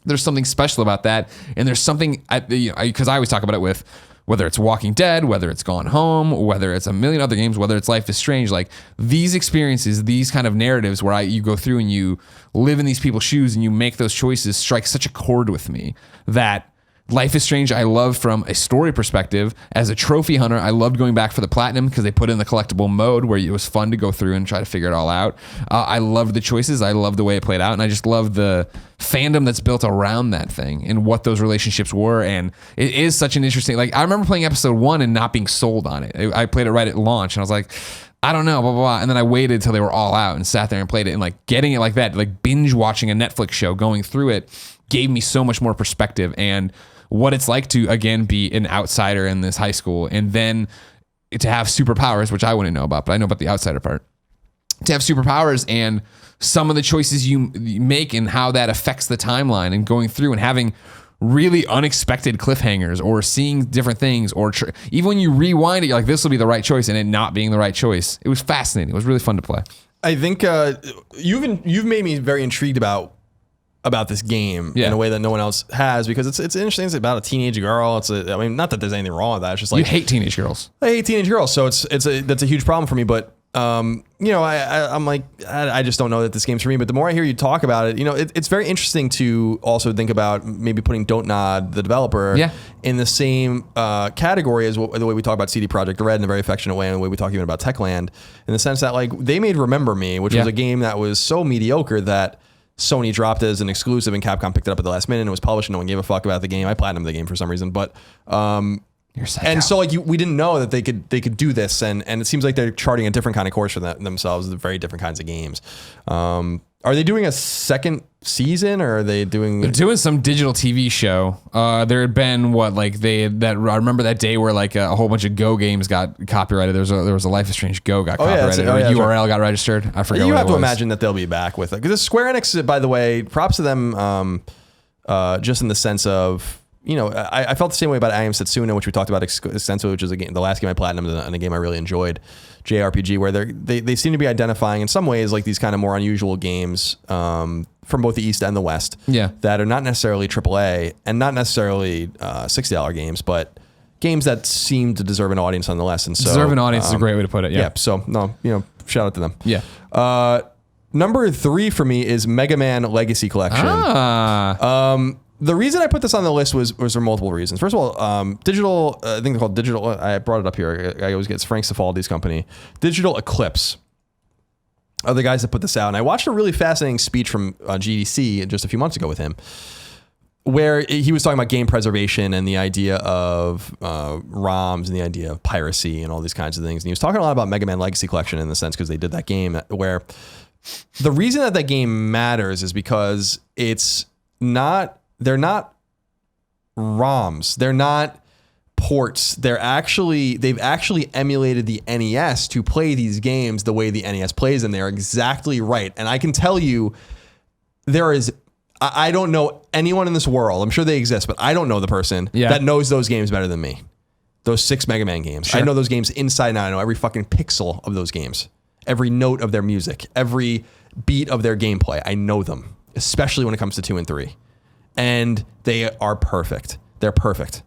A: there's something special about that, and there's something, because I always talk about it with, whether it's Walking Dead, whether it's Gone Home, whether it's a million other games, whether it's Life is Strange, like these experiences, these kind of narratives where you go through and you live in these people's shoes and you make those choices strike such a chord with me that Life is Strange, I love from a story perspective. As a trophy hunter, I loved going back for the platinum because they put in the collectible mode where it was fun to go through and try to figure it all out. I loved the choices. I loved the way it played out. And I just love the fandom that's built around that thing and what those relationships were. And it is such an interesting, like I remember playing episode 1 and not being sold on it. I played it right at launch and I was like, I don't know, blah, blah, blah. And then I waited until they were all out and sat there and played it, and like getting it like that, like binge watching a Netflix show, going through it gave me so much more perspective and what it's like to, again, be an outsider in this high school and then to have superpowers, which I wouldn't know about, but I know about the outsider part. To have superpowers and some of the choices you make and how that affects the timeline and going through and having really unexpected cliffhangers or seeing different things, or even when you rewind it, you're like, this will be the right choice, and it not being the right choice. It was fascinating. It was really fun to play.
B: I think you've made me very intrigued about this game in a way that no one else has, because it's interesting. It's about a teenage girl. I mean, not that there's anything wrong with that. It's just like,
A: you hate teenage girls.
B: I hate teenage girls, so that's a huge problem for me. But I'm like, I just don't know that this game's for me. But the more I hear you talk about it, it's very interesting to also think about maybe putting Don't Nod, the developer, in the same category as the way we talk about CD Projekt Red in a very affectionate way, and the way we talk even about Techland, in the sense that like they made Remember Me, which was a game that was so mediocre that Sony dropped it as an exclusive and Capcom picked it up at the last minute and it was published and no one gave a fuck about the game. I platinumed the game for some reason, but so like we didn't know that they could do this, and it seems like they're charting a different kind of course for themselves, very different kinds of games. Are they doing a second season, or are they doing?
A: They're doing some digital TV show. There had been I remember that day where like a whole bunch of Go games got copyrighted. There was a Life is Strange Go got copyrighted. URL got registered. I forget. You have to
B: imagine that they'll be back with it, because Square Enix, by the way, props to them. Just in the sense of, I felt the same way about I Am Setsuna, which we talked about extensively, which is the last game I platinumed and a game I really enjoyed, JRPG, where they seem to be identifying in some ways like these kind of more unusual games from both the East and the West that are not necessarily AAA and not necessarily $60 games, but games that seem to deserve an audience nonetheless. And so
A: deserve an audience is a great way to put it. Yeah.
B: So shout out to them.
A: Yeah.
B: Number 3 for me is Mega Man Legacy Collection. The reason I put this on the list was for multiple reasons. First of all, Digital, I think they're called Digital. I brought it up here. I always get Frank Cifaldi's company. Digital Eclipse are the guys that put this out. And I watched a really fascinating speech from GDC just a few months ago with him, where he was talking about game preservation and the idea of ROMs and the idea of piracy and all these kinds of things. And he was talking a lot about Mega Man Legacy Collection in the sense because they did that game, where the reason that game matters is because they're not ROMs. They're not ports. They've actually emulated the NES to play these games the way the NES plays, and they're exactly right. And I can tell you, I don't know anyone in this world, I'm sure they exist, but I don't know the person that knows those games better than me. Those 6 Mega Man games. Sure. I know those games inside and out. I know every fucking pixel of those games, every note of their music, every beat of their gameplay. I know them, especially when it comes to 2 and 3. And they are perfect. They're perfect.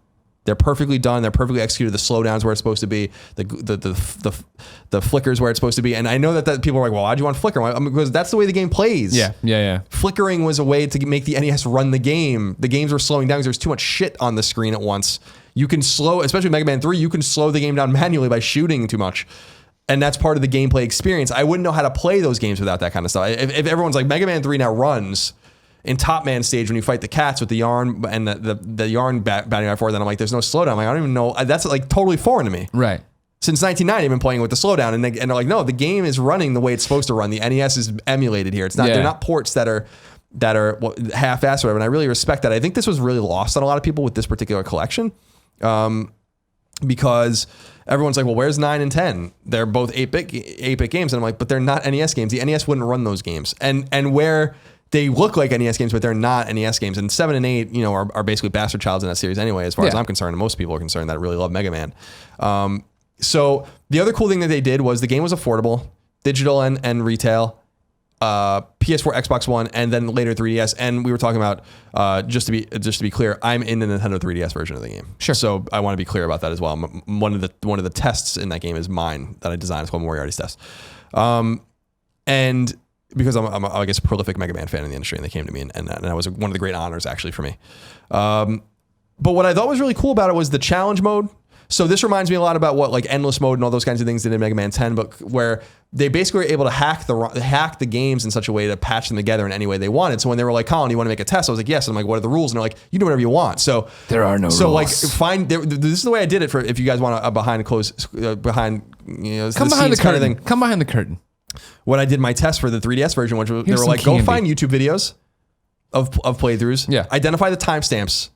B: They're perfectly done. They're perfectly executed. The slowdowns where it's supposed to be, the flickers where it's supposed to be. And I know that people are like, well, why'd you want flicker? Because that's the way the game plays.
A: Yeah.
B: Flickering was a way to make the NES run the game. The games were slowing down because there's too much shit on the screen at once. You can slow, especially Mega Man 3, you can slow the game down manually by shooting too much. And that's part of the gameplay experience. I wouldn't know how to play those games without that kind of stuff. If everyone's like, Mega Man 3 now runs in Top Man stage when you fight the cats with the yarn and the yarn batting right forward, then I'm like, there's no slowdown. I'm like, I don't even know. That's like totally foreign to me.
A: Right. Since
B: 1990, I've been playing with the slowdown, and they're like, no, the game is running the way it's supposed to run. The NES is emulated here. It's not. They're not ports that are half-assed or whatever. And I really respect that. I think this was really lost on a lot of people with this particular collection, because everyone's like, well, where's 9 and 10? They're both 8-bit games, and I'm like, but they're not NES games. The NES wouldn't run those games, and where they look like NES games, but they're not NES games. And 7 and 8, are basically bastard childs in that series anyway, as far as I'm concerned. And most people are concerned that really love Mega Man. So the other cool thing that they did was the game was affordable, digital and retail, PS4, Xbox One, and then later 3DS. And we were talking about, just to be clear, I'm in the Nintendo 3DS version of the game.
A: Sure.
B: So I want to be clear about that as well. One of the tests in that game is mine that I designed. It's called Moriarty's Test. And because I'm I guess a prolific Mega Man fan in the industry, and they came to me, and that was one of the great honors actually for me. But what I thought was really cool about it was the challenge mode. So this reminds me a lot about what like endless mode and all those kinds of things did in Mega Man 10, but where they basically were able to hack the games in such a way to patch them together in any way they wanted. So when they were like, Colin, you want to make a test? I was like, yes. And I'm like, what are the rules? And they're like, you do whatever you want. So
A: there are no rules.
B: So like, this is the way I did it for if you guys want a behind
A: behind the curtain.
B: When I did my test for the 3DS version, which they were like, go find YouTube videos of playthroughs.
A: Yeah.
B: Identify the timestamps,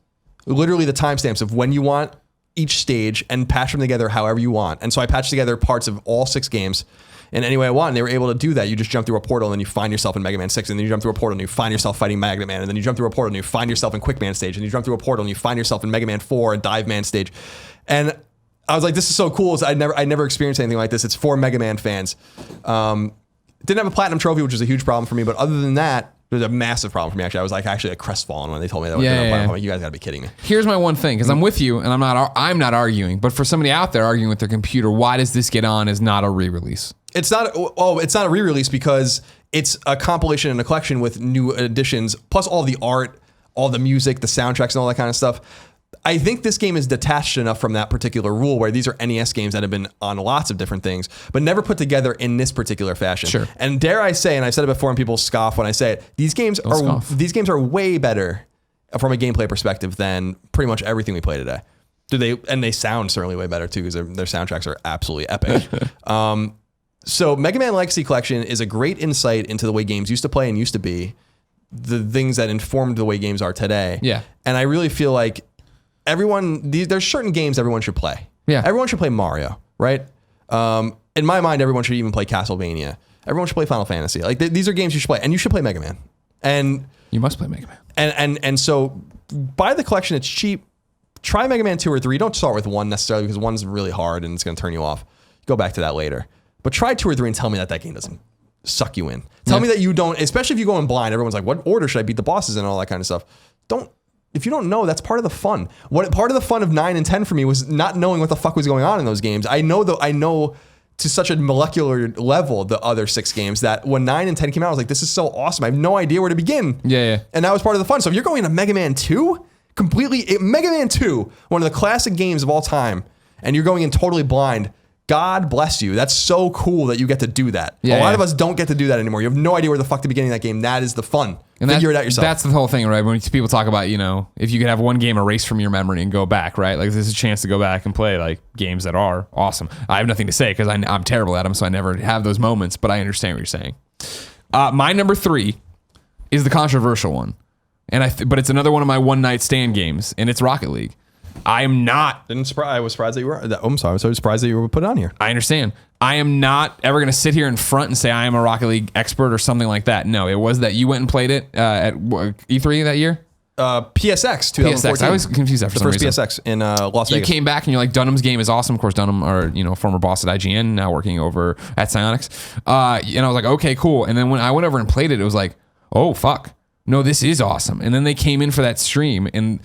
B: literally the timestamps of when you want each stage and patch them together however you want. And so I patched together parts of all 6 games in any way I want. And they were able to do that. You just jump through a portal and then you find yourself in Mega Man 6, and then you jump through a portal and you find yourself fighting Magnet Man, and then you jump through a portal and you find yourself in Quick Man stage, and you jump through a portal and you find yourself in Mega Man 4 and Dive Man stage. And I was like, this is so cool. I never experienced anything like this. It's for Mega Man fans. Didn't have a platinum trophy, which is a huge problem for me. But other than that, it was a massive problem for me. Actually, I was like actually crestfallen when they told me that. I'm like, you guys gotta be kidding me.
A: Here's my one thing, because I'm with you, and I'm not arguing. But for somebody out there arguing with their computer, why does this get on as not a re-release?
B: It's not. Oh, it's not a re-release because it's a compilation and a collection with new additions, plus all the art, all the music, the soundtracks, and all that kind of stuff. I think this game is detached enough from that particular rule, where these are NES games that have been on lots of different things, but never put together in this particular fashion.
A: Sure.
B: And dare I say, and I've said it before and people scoff when I say it, these games are way better from a gameplay perspective than pretty much everything we play today. They sound certainly way better too, because their soundtracks are absolutely epic. So Mega Man Legacy Collection is a great insight into the way games used to play and used to be, the things that informed the way games are today.
A: Yeah.
B: And I really feel like there's certain games everyone should play.
A: Yeah.
B: Everyone should play Mario, right? In my mind, everyone should even play Castlevania. Everyone should play Final Fantasy. Like these are games you should play, and you should play Mega Man. And
A: you must play Mega Man.
B: And so buy the collection. It's cheap. Try Mega Man 2 or 3. Don't start with 1 necessarily, because 1's really hard and it's going to turn you off. Go back to that later. But try 2 or 3 and tell me that game doesn't suck you in. Tell me that you don't, especially if you go in blind. Everyone's like, what order should I beat the bosses in and all that kind of stuff. If you don't know, that's part of the fun. Part of the fun of 9 and 10 for me was not knowing what the fuck was going on in those games. I know to such a molecular level the other 6 games that when 9 and 10 came out, I was like, this is so awesome. I have no idea where to begin.
A: Yeah.
B: And that was part of the fun. So if you're going to Mega Man 2, Mega Man 2, one of the classic games of all time, and you're going in totally blind, God bless you. That's so cool that you get to do that. A lot of us don't get to do that anymore. You have no idea where the fuck to begin in that game. That is the fun. And figure it out yourself.
A: That's the whole thing, right? When people talk about, if you could have one game erased from your memory and go back, right? Like there's a chance to go back and play like games that are awesome. I have nothing to say because I'm terrible at them, so I never have those moments, but I understand what you're saying. My number 3 is the controversial one. But it's another one of my one night stand games, and it's Rocket League. I am not.
B: I was surprised that you were. I'm sorry. I was so surprised that you were put on here.
A: I understand. I am not ever going to sit here in front and say I am a Rocket League expert or something like that. No, it was that you went and played it at E3 that year.
B: PSX 2014.
A: PSX. I was confused after
B: the first PSX in Las Vegas.
A: You came back and you're like, Dunham's game is awesome. Of course, Dunham, former boss at IGN, now working over at Psyonix. And I was like, okay, cool. And then when I went over and played it, it was like, oh fuck. No, this is awesome. And then they came in for that stream, and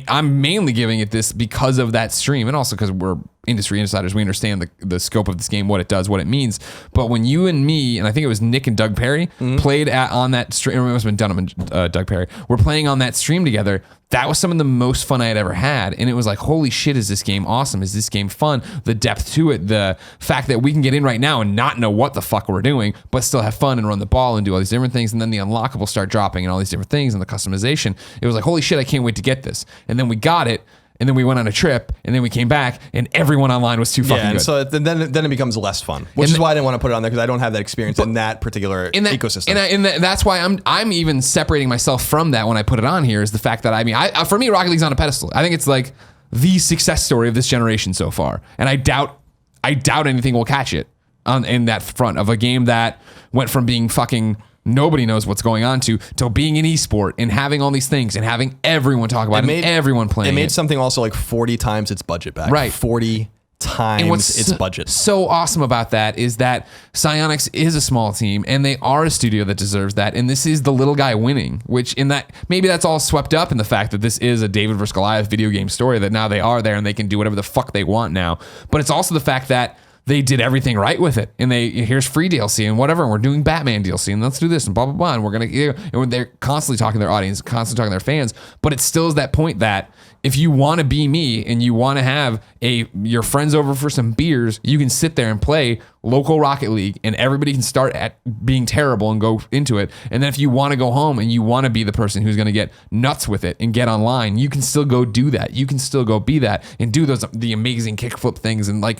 A: I'm mainly giving it this because of that stream, and also because we're industry insiders. We understand the scope of this game, what it does, what it means. But when you and me, and I think it was Nick and Doug Perry, played on that stream, or it must have been Dunham and Doug Perry, were playing on that stream together, that was some of the most fun I had ever had. And it was like, holy shit, is this game awesome? Is this game fun? The depth to it, the fact that we can get in right now and not know what the fuck we're doing, but still have fun and run the ball and do all these different things. And then the unlockables start dropping and all these different things and the customization. It was like, holy shit, I can't wait to get this. And then we got it. And then we went on a trip, and then we came back, and everyone online was too fucking good.
B: So then it becomes less fun, which is why I didn't want to put it on there, because I don't have that experience in that particular ecosystem.
A: And that's why I'm even separating myself from that when I put it on here, is the fact that, for me, Rocket League's on a pedestal. I think it's like the success story of this generation so far. And I doubt anything will catch it in that front of a game that went from being fucking nobody knows what's going on to being an esport and having all these things and having everyone talk about it and everyone playing it.
B: It made something also like 40 times its budget back.
A: Right.
B: 40 times its budget.
A: So awesome about that is that Psyonix is a small team, and they are a studio that deserves that. And this is the little guy winning, which in that, maybe that's all swept up in the fact that this is a David versus Goliath video game story, that now they are there and they can do whatever the fuck they want now. But it's also the fact that they did everything right with it, and here's free DLC and whatever, and we're doing Batman DLC, and let's do this and blah blah blah, and we're gonna, and they're constantly talking to their audience, constantly talking to their fans. But it still is that point that if you want to be me and you want to have your friends over for some beers, you can sit there and play local Rocket League, and everybody can start at being terrible and go into it. And then if you want to go home and you want to be the person who's going to get nuts with it and get online, you can still go do that. You can still go be that and do the amazing kickflip things and like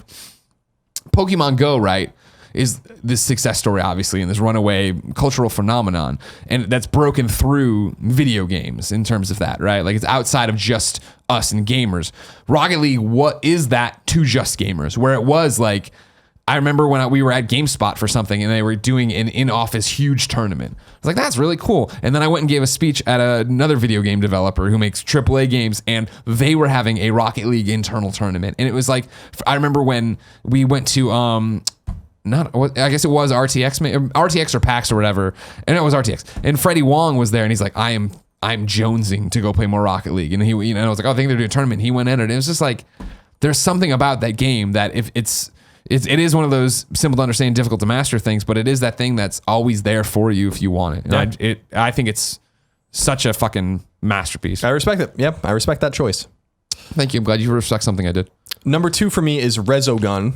A: Pokemon Go, right? is this success story, obviously, and this runaway cultural phenomenon, and that's broken through video games in terms of that, right? Like it's outside of just us and gamers. Rocket League, what is that to just gamers? Where it was like, I remember when we were at GameSpot for something and they were doing an in-office huge tournament. I was like, that's really cool. And then I went and gave a speech at another video game developer who makes AAA games, and they were having a Rocket League internal tournament. And it was like, I remember when we went to, I guess it was RTX or PAX or whatever. And it was RTX. And Freddie Wong was there, and he's like, I'm jonesing to go play more Rocket League. And he, I was like, oh, I think they're doing a tournament. He went in it. It was just like, there's something about that game that if it is one of those simple to understand, difficult to master things, but it is that thing that's always there for you if you want it. And I think it's such a fucking masterpiece.
B: I respect it. Yep, I respect that choice.
A: Thank you. I'm glad you respect something I did.
B: Number 2 for me is Resogun.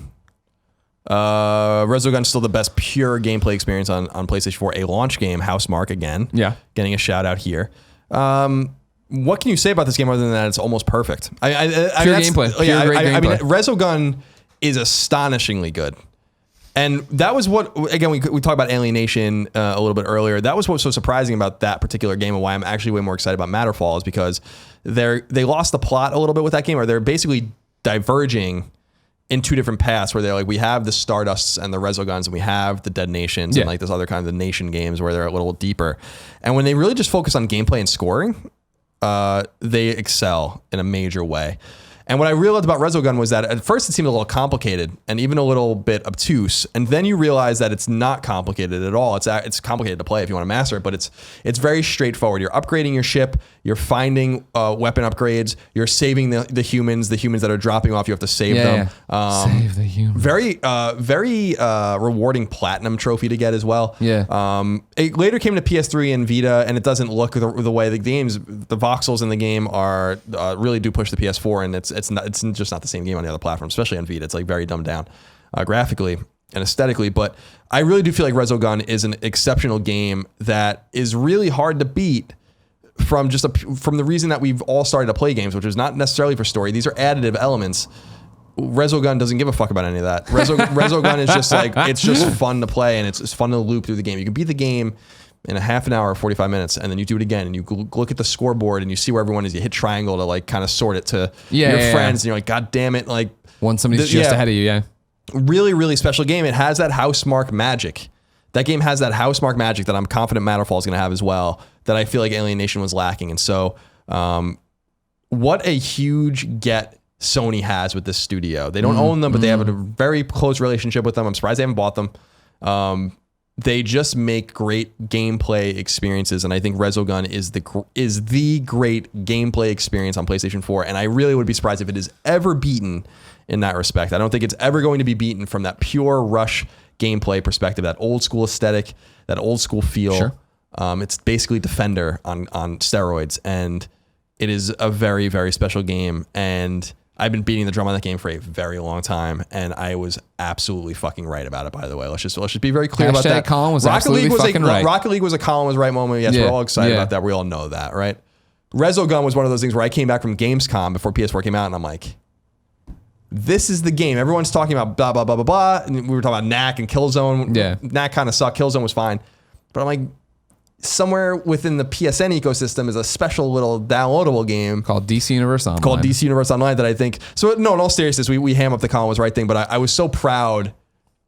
B: Resogun's still the best pure gameplay experience on PlayStation 4, a launch game, Housemarque again.
A: Yeah.
B: Getting a shout out here. What can you say about this game other than that it's almost perfect?
A: Pure gameplay. Great gameplay.
B: I mean, Resogun is astonishingly good. And that was what, again, we talked about Alienation a little bit earlier. That was what was so surprising about that particular game, and why I'm actually way more excited about Matterfall, is because they lost the plot a little bit with that game, or they're basically diverging in 2 different paths, where they're like, we have the Stardusts and the Resoguns, and we have the Dead Nations, and like this other kind of the nation games where they're a little deeper. And when they really just focus on gameplay and scoring, they excel in a major way. And what I realized about Resogun was that at first it seemed a little complicated and even a little bit obtuse. And then you realize that it's not complicated at all. It's complicated to play if you want to master it, but it's very straightforward. You're upgrading your ship. You're finding weapon upgrades. You're saving the humans that are dropping off. You have to save them.
A: Save the humans.
B: Very rewarding platinum trophy to get as well.
A: Yeah.
B: It later came to PS3 and Vita, and it doesn't look the way the voxels in the game are really do push the PS4, and it's just not the same game on the other platforms, especially on Vita. It's like very dumbed down graphically and aesthetically. But I really do feel like Resogun is an exceptional game that is really hard to beat from the reason that we've all started to play games, which is not necessarily for story. These are additive elements. Resogun doesn't give a fuck about any of that. Resogun is just like, it's just fun to play, and it's fun to loop through the game. You can beat the game in a half an hour or 45 minutes, and then you do it again, and you look at the scoreboard and you see where everyone is. You hit triangle to like kind of sort it to your friends, and you're like, God damn it. Like
A: when somebody's just ahead of you. Yeah.
B: Really, really special game. It has that Housemarque magic. That game has that Housemarque magic that I'm confident Matterfall is going to have as well, that I feel like Alienation was lacking. And so what a huge get Sony has with this studio. They don't own them, but they have a very close relationship with them. I'm surprised they haven't bought them. They just make great gameplay experiences, and I think Resogun is the great gameplay experience on PlayStation 4, and I really would be surprised if it is ever beaten in that respect. I don't think it's ever going to be beaten from that pure rush gameplay perspective, that old school aesthetic, that old school feel.
A: Sure.
B: It's basically Defender on steroids, and it is a very, very special game, and I've been beating the drum on that game for a very long time, and I was absolutely fucking right about it, by the way. Let's just be very clear about that.
A: Colin was absolutely fucking right.
B: Rocket League was a Colin was right moment. Yes, we're all excited about that. We all know that, right? Resogun was one of those things where I came back from Gamescom before PS4 came out, and I'm like, this is the game. Everyone's talking about blah, blah, blah, blah, blah. And we were talking about Knack and Killzone. Yeah. Knack kind of sucked. Killzone was fine. But I'm like, somewhere within the PSN ecosystem is a special little downloadable game
A: called DC Universe Online.
B: That I think, so no, in all seriousness, we ham up the Colin was right thing, but I was so proud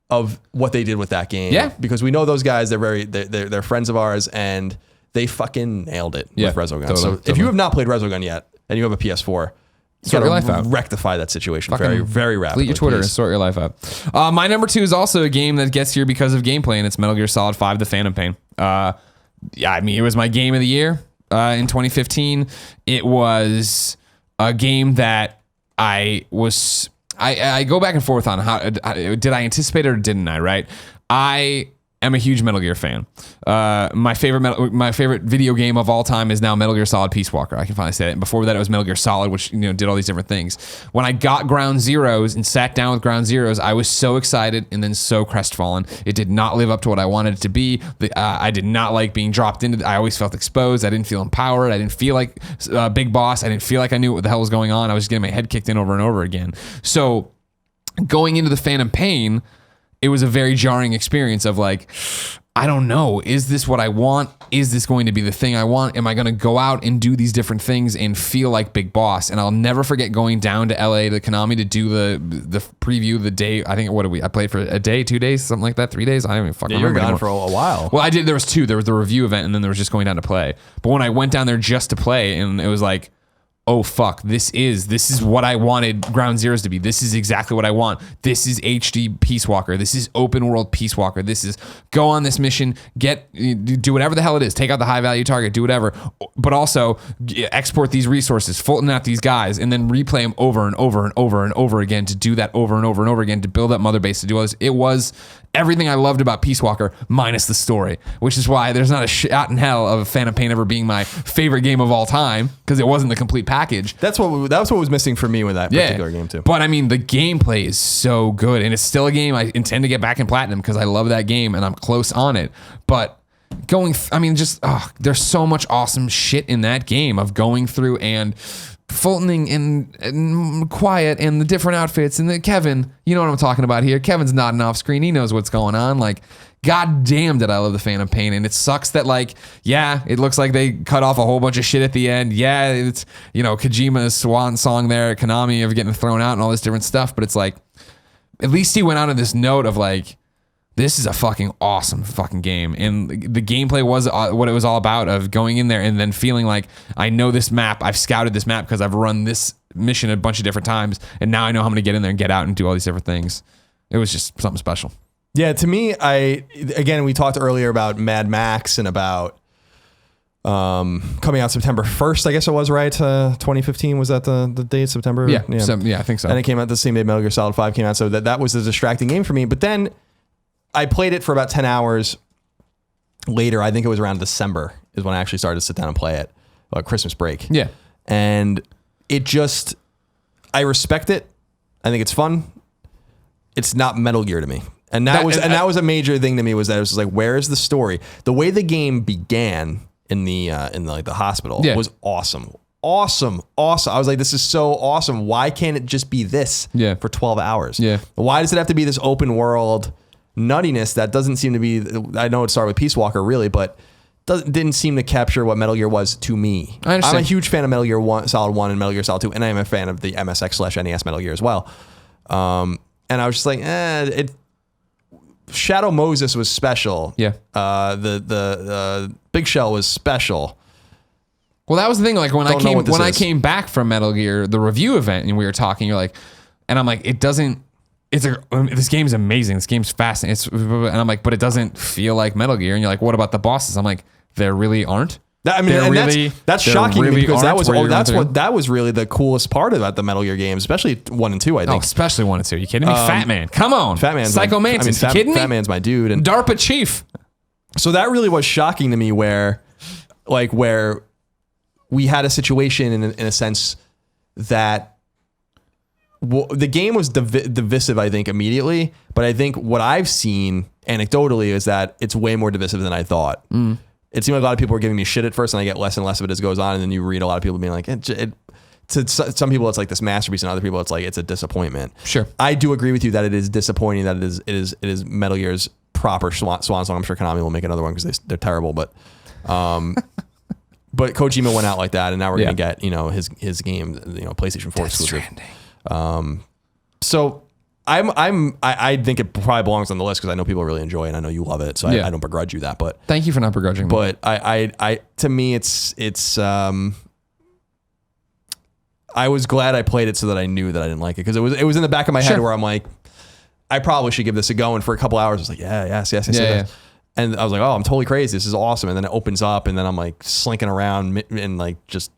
B: of what they did with that game.
A: Yeah.
B: Because we know those guys, they're friends of ours, and they fucking nailed it with Resogun. Totally. If you have not played Resogun yet and you have a PS4,
A: sort your life out.
B: Rectify that situation very, very rapidly.
A: Delete your Twitter and sort your life out. My number 2 is also a game that gets here because of gameplay, and it's Metal Gear Solid 5: The Phantom Pain. I mean, it was my game of the year in 2015. It was a game that I go back and forth on how did I anticipate it or didn't I, right? I am a huge Metal Gear fan. My favorite video game of all time is now Metal Gear Solid Peace Walker. I can finally say it. And before that, it was Metal Gear Solid, which did all these different things. When I got Ground Zeroes and sat down with Ground Zeroes, I was so excited and then so crestfallen. It did not live up to what I wanted it to be. I did not like being dropped into. I always felt exposed. I didn't feel empowered. I didn't feel like Big Boss. I didn't feel like I knew what the hell was going on. I was just getting my head kicked in over and over again. So going into the Phantom Pain, it was a very jarring experience of like, I don't know. Is this what I want? Is this going to be the thing I want? Am I going to go out and do these different things and feel like Big Boss? And I'll never forget going down to LA to Konami to do the preview the day. I think I played for a day, 2 days, something like that, 3 days. I don't even fucking remember.
B: You were gone for a while.
A: Well, I did. There was two. There was the review event, and then there was just going down to play. But when I went down there just to play, and it was like, oh fuck, this is what I wanted Ground Zeroes to be. This is exactly what I want. This is HD Peace Walker. This is open world Peace Walker. This is go on this mission, do whatever the hell it is, take out the high value target, do whatever, but also export these resources, Fulton out these guys, and then replay them over and over and over and over again to do that over and over and over again to build up mother base, to do all this. It was everything I loved about Peace Walker minus the story, which is why there's not a shot in hell of Phantom Pain ever being my favorite game of all time, because it wasn't the complete package.
B: That's what was missing for me with that particular game too.
A: But I mean, the gameplay is so good, and it's still a game I intend to get back in platinum because I love that game and I'm close on it. But there's so much awesome shit in that game of going through and Fultoning and Quiet and the different outfits and the Kevin, you know what I'm talking about here. Kevin's nodding off screen. He knows what's going on. Like, god damn did I love the Phantom Pain. And it sucks that like, yeah, it looks like they cut off a whole bunch of shit at the end. Yeah, it's, Kojima's swan song there at Konami of getting thrown out and all this different stuff. But it's like, at least he went on to this note of like, this is a fucking awesome fucking game. And the gameplay was what it was all about, of going in there and then feeling like, I know this map. I've scouted this map because I've run this mission a bunch of different times. And now I know how I'm going to get in there and get out and do all these different things. It was just something special.
B: Yeah, to me, we talked earlier about Mad Max and about coming out September 1st, I guess it was, right? 2015, was that the date, September?
A: Yeah, I think so.
B: And it came out the same day Metal Gear Solid 5 came out, so that was a distracting game for me. But then I played it for about 10 hours later. I think it was around December is when I actually started to sit down and play it, like Christmas break.
A: Yeah.
B: And it just, I respect it. I think it's fun. It's not Metal Gear to me. And that was a major thing to me, was that it was just like, where is the story? The way the game began in the hospital was awesome. Awesome. I was like, this is so awesome. Why can't it just be this for 12 hours?
A: Yeah.
B: Why does it have to be this open world nuttiness that doesn't seem to be, I know it started with Peace Walker really, but didn't seem to capture what Metal Gear was to me.
A: I understand.
B: I'm a huge fan of Metal Gear Solid 1 and Metal Gear Solid 2, and I am a fan of the MSX/NES Metal Gear as well. And I was just like, Shadow Moses was special.
A: Yeah.
B: The Big Shell was special.
A: Well, that was the thing. Like when I came back from Metal Gear, the review event, and we were talking, you're like, and I'm like, it doesn't. This game's amazing. This game's fascinating. And I'm like, but it doesn't feel like Metal Gear. And you're like, what about the bosses? I'm like, there really aren't.
B: That's shocking to me, because that was really the coolest part about the Metal Gear games, especially 1 and 2. I think.
A: Oh, especially 1 and 2. Are you kidding me? Fat Man, come on.
B: Fat Man's
A: Psycho Mantis. You kidding me?
B: Fat Man's my dude. And
A: DARPA chief.
B: So that really was shocking to me, where we had a situation in a sense that the game was divisive, I think, immediately. But I think what I've seen anecdotally is that it's way more divisive than I thought. It seemed like a lot of people were giving me shit at first, and I get less and less of it as it goes on. And then you read a lot of people being like, to some people it's like this masterpiece, and other people it's like it's a disappointment.
A: Sure,
B: I do agree with you that it is disappointing that it is Metal Gear's proper swan song. I'm sure Konami will make another one because they're terrible, but Kojima went out like that, and now we're gonna get his game, PlayStation 4 exclusive. So I think it probably belongs on the list because I know people really enjoy it, and I know you love it, so I don't begrudge you that. But
A: thank you for not begrudging me.
B: But I to me it's I was glad I played it so that I knew that I didn't like it, because it was in the back of my head where I'm like, I probably should give this a go. And for a couple hours I was like, yes. And I was like, oh, I'm totally crazy. This is awesome. And then it opens up, and then I'm like slinking around and like just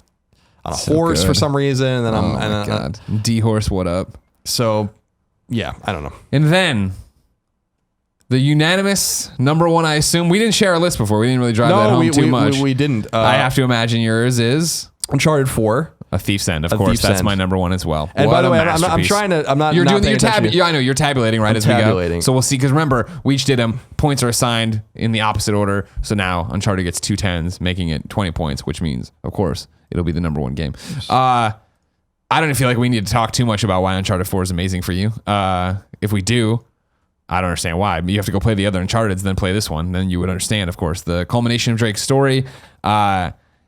B: on a horse for some reason. And then
A: D-Horse, what up?
B: So yeah, I don't know.
A: And then the unanimous number one, I assume. We didn't share a list before. We didn't really drive that home too much.
B: We didn't.
A: I have to imagine yours is
B: Uncharted 4.
A: A Thief's End, of course. That's my number one as well.
B: And by the way, I'm trying to. I'm not.
A: You're
B: not
A: doing. I know you're tabulating right as we go. So we'll see. Because remember, we each did them. Points are assigned in the opposite order. So now Uncharted gets 2 10s, making it 20 points, which means, of course, it'll be the number one game. I don't feel like we need to talk too much about why Uncharted 4 is amazing for you. If we do, I don't understand why. You have to go play the other Uncharted, then play this one. Then you would understand, of course. The culmination of Drake's story.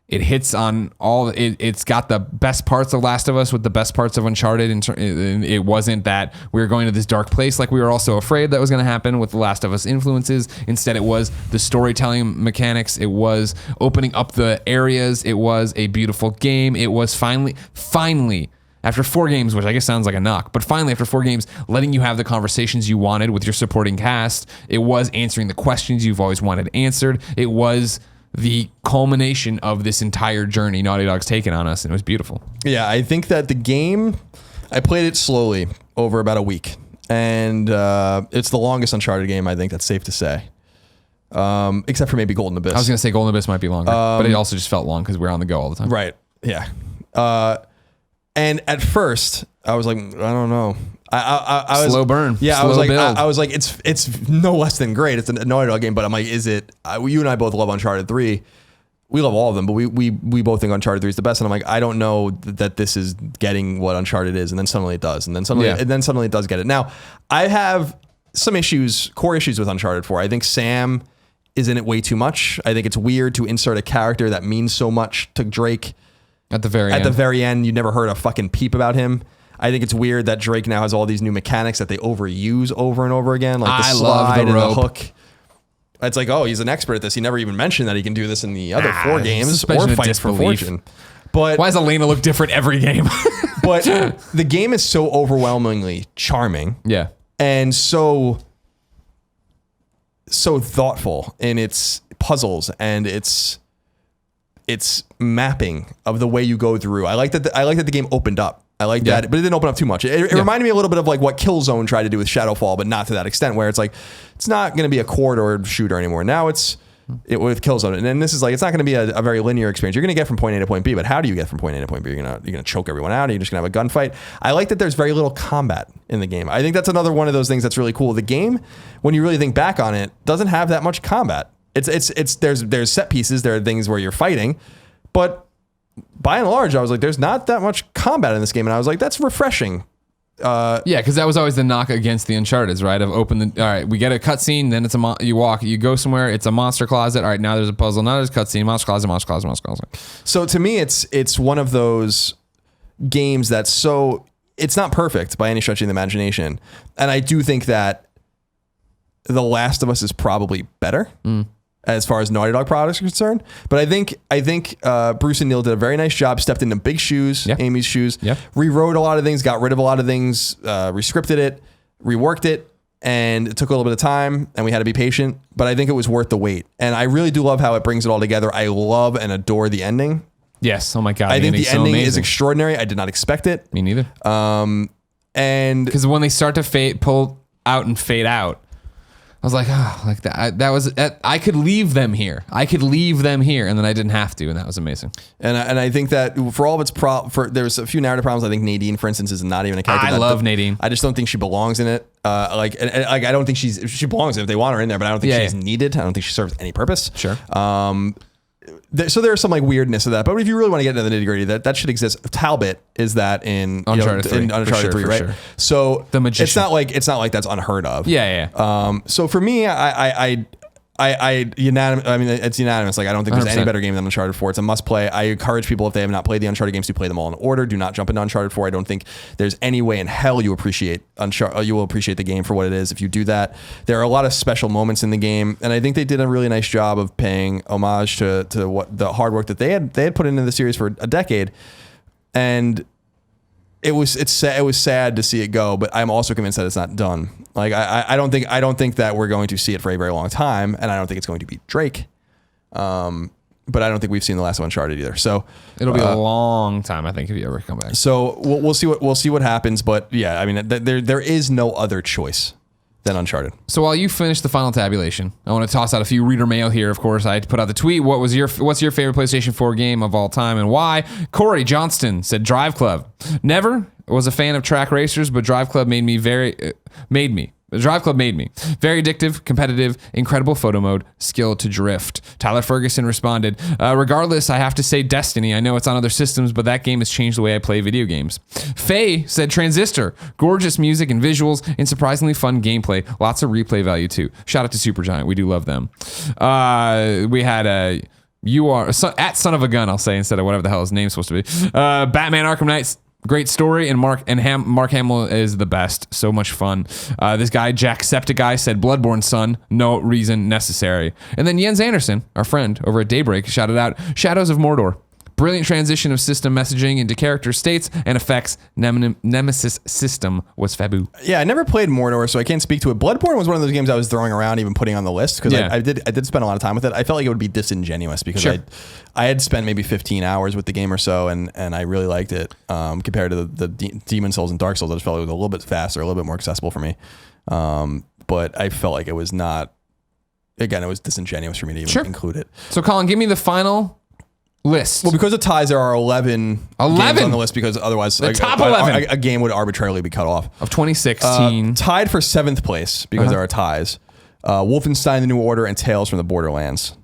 A: It hits on all. It's got the best parts of Last of Us with the best parts of Uncharted. It wasn't that we were going to this dark place like we were also afraid that was going to happen with the Last of Us influences. Instead, it was the storytelling mechanics. It was opening up the areas. It was a beautiful game. It was finally, after 4 games, which I guess sounds like a knock, but finally after 4 games, letting you have the conversations you wanted with your supporting cast. It was answering the questions you've always wanted answered. It was the culmination of this entire journey Naughty Dog's taken on us, and it was beautiful.
B: Yeah, I think that the game, I played it slowly over about a week, and it's the longest Uncharted game, I think that's safe to say. Except for maybe Golden Abyss.
A: I was going to say Golden Abyss might be longer, but it also just felt long because we were on the go all the time.
B: Right, yeah. And at first, I was like, I don't know. I was
A: slow burn.
B: Yeah,
A: slow build.
B: I was like, it's no less than great. It's a Naughty Dog game, but I'm like, is it? You and I both love Uncharted 3. We love all of them, but we both think Uncharted 3 is the best. And I'm like, I don't know that this is getting what Uncharted is, and then suddenly it does, and then suddenly it does get it. Now, I have some core issues with Uncharted 4. I think Sam is in it way too much. I think it's weird to insert a character that means so much to Drake
A: at the very end.
B: You never heard a fucking peep about him. I think it's weird that Drake now has all these new mechanics that they overuse over and over again, like the slide and the hook. It's like, oh, he's an expert at this. He never even mentioned that he can do this in the other 4 games or Fight for Fortune. But
A: why does Elena look different every game?
B: But the game is so overwhelmingly charming.
A: Yeah.
B: And so thoughtful in its puzzles and its mapping of the way you go through. I like that the game opened up. I like that, but it didn't open up too much. It reminded me a little bit of like what Killzone tried to do with Shadowfall, but not to that extent, where it's like, it's not going to be a corridor shooter anymore. Now it's with Killzone. And then this is like, it's not going to be a very linear experience. You're going to get from point A to point B, but how do you get from point A to point B? You're going to choke everyone out. Or you're just going to have a gunfight. I like that there's very little combat in the game. I think that's another one of those things that's really cool. The game, when you really think back on it, doesn't have that much combat. There's set pieces. There are things where you're fighting, but by and large, I was like, there's not that much combat in this game. And I was like, that's refreshing.
A: Yeah, because that was always the knock against the Uncharted, right? Of all right, we get a cutscene, then it's you go somewhere, it's a monster closet. All right, now there's a puzzle, now there's a cutscene, monster closet.
B: So to me, it's one of those games that's it's not perfect by any stretch of the imagination. And I do think that The Last of Us is probably better. As far as Naughty Dog products are concerned. But I think Bruce and Neil did a very nice job, stepped into big shoes, Amy's shoes, rewrote a lot of things, got rid of a lot of things, rescripted it, reworked it, and it took a little bit of time, and we had to be patient, but I think it was worth the wait. And I really do love how it brings it all together. I love and adore the ending.
A: Yes, oh my God.
B: I think the ending is extraordinary. I did not expect it.
A: Me neither.
B: And
A: because when they start to pull out and fade out, I was like, oh, like that. I could leave them here. And then I didn't have to, and that was amazing.
B: And I think that for all of its there's a few narrative problems. I think Nadine, for instance, is not even a character.
A: I love Nadine.
B: I just don't think she belongs in it. I don't think she belongs in it if they want her in there, but I don't think she's needed. I don't think she serves any purpose.
A: Sure.
B: So there's some like weirdness of that, but if you really want to get into the nitty gritty, that should exist. Talbot is that in
A: Uncharted 3,
B: in Uncharted 3, right?
A: Sure.
B: So
A: the magician.
B: It's not like that's unheard of.
A: Yeah.
B: So for me, it's unanimous. Like I don't think there's
A: 100%.
B: any better game than Uncharted 4. It's a must play. I encourage people, if they have not played the Uncharted games, to play them all in order. Do not jump into Uncharted 4. I don't think there's any way in hell you will appreciate the game for what it is if you do that. There are a lot of special moments in the game, and I think they did a really nice job of paying homage to what the hard work that they had put into the series for a decade. And it was sad to see it go, but I'm also convinced that it's not done. Like I don't think that we're going to see it for a very long time, and I don't think it's going to be Drake. But I don't think we've seen the last of Uncharted either. So
A: it'll be a long time, I think, if you ever come back.
B: So we'll see what happens. But yeah, I mean, there is no other choice than Uncharted.
A: So while you finish the final tabulation, I want to toss out a few reader mail here. Of course, I put out the tweet. What's your favorite PlayStation 4 game of all time and why? Corey Johnston said Drive Club. Never was a fan of track racers, but Drive Club made me The Drive Club made me. Very addictive, competitive, incredible photo mode, skill to drift. Tyler Ferguson responded, regardless, I have to say Destiny. I know it's on other systems, but that game has changed the way I play video games. Faye said Transistor. Gorgeous music and visuals and surprisingly fun gameplay. Lots of replay value too. Shout out to Supergiant. We do love them. We had you are at Son of a Gun, I'll say, instead of whatever the hell his name's supposed to be. Batman Arkham Knight. Great story, and Mark Hamill is the best. So much fun. This guy, Jacksepticeye, said Bloodborne, son. No reason necessary. And then Jens Anderson, our friend over at Daybreak, shouted out Shadows of Mordor. Brilliant transition of system messaging into character states and effects. Nemesis system was fabu.
B: Yeah, I never played Mordor, so I can't speak to it. Bloodborne was one of those games I was throwing around, even putting on the list, because I did spend a lot of time with it. I felt like it would be disingenuous because
A: Sure.
B: I had spent maybe 15 hours with the game or so, and I really liked it compared to the Demon Souls and Dark Souls. I just felt it was a little bit faster, a little bit more accessible for me. But I felt like it was not. Again, it was disingenuous for me to even include it.
A: So, Colin, give me the final list.
B: Well, because of ties, there are 11 games on the list, because otherwise
A: the top 11
B: a game would arbitrarily be cut off.
A: Of 2016.
B: Tied for 7th place because there are ties. Wolfenstein: The New Order and Tales from the Borderlands.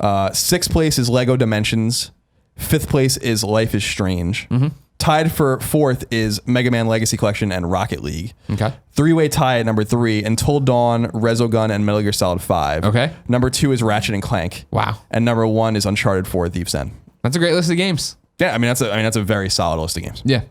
B: 6th place is Lego Dimensions. 5th place is Life is Strange. Tied for 4th is Mega Man Legacy Collection and Rocket League.
A: Okay.
B: 3-way tie at number 3, Until Dawn, Resogun, and Metal Gear Solid 5.
A: Okay.
B: Number 2 is Ratchet and Clank.
A: Wow.
B: And number 1 is Uncharted 4: Thief's End.
A: That's a great list of games.
B: Yeah, I mean that's a very solid list of games.
A: Yeah.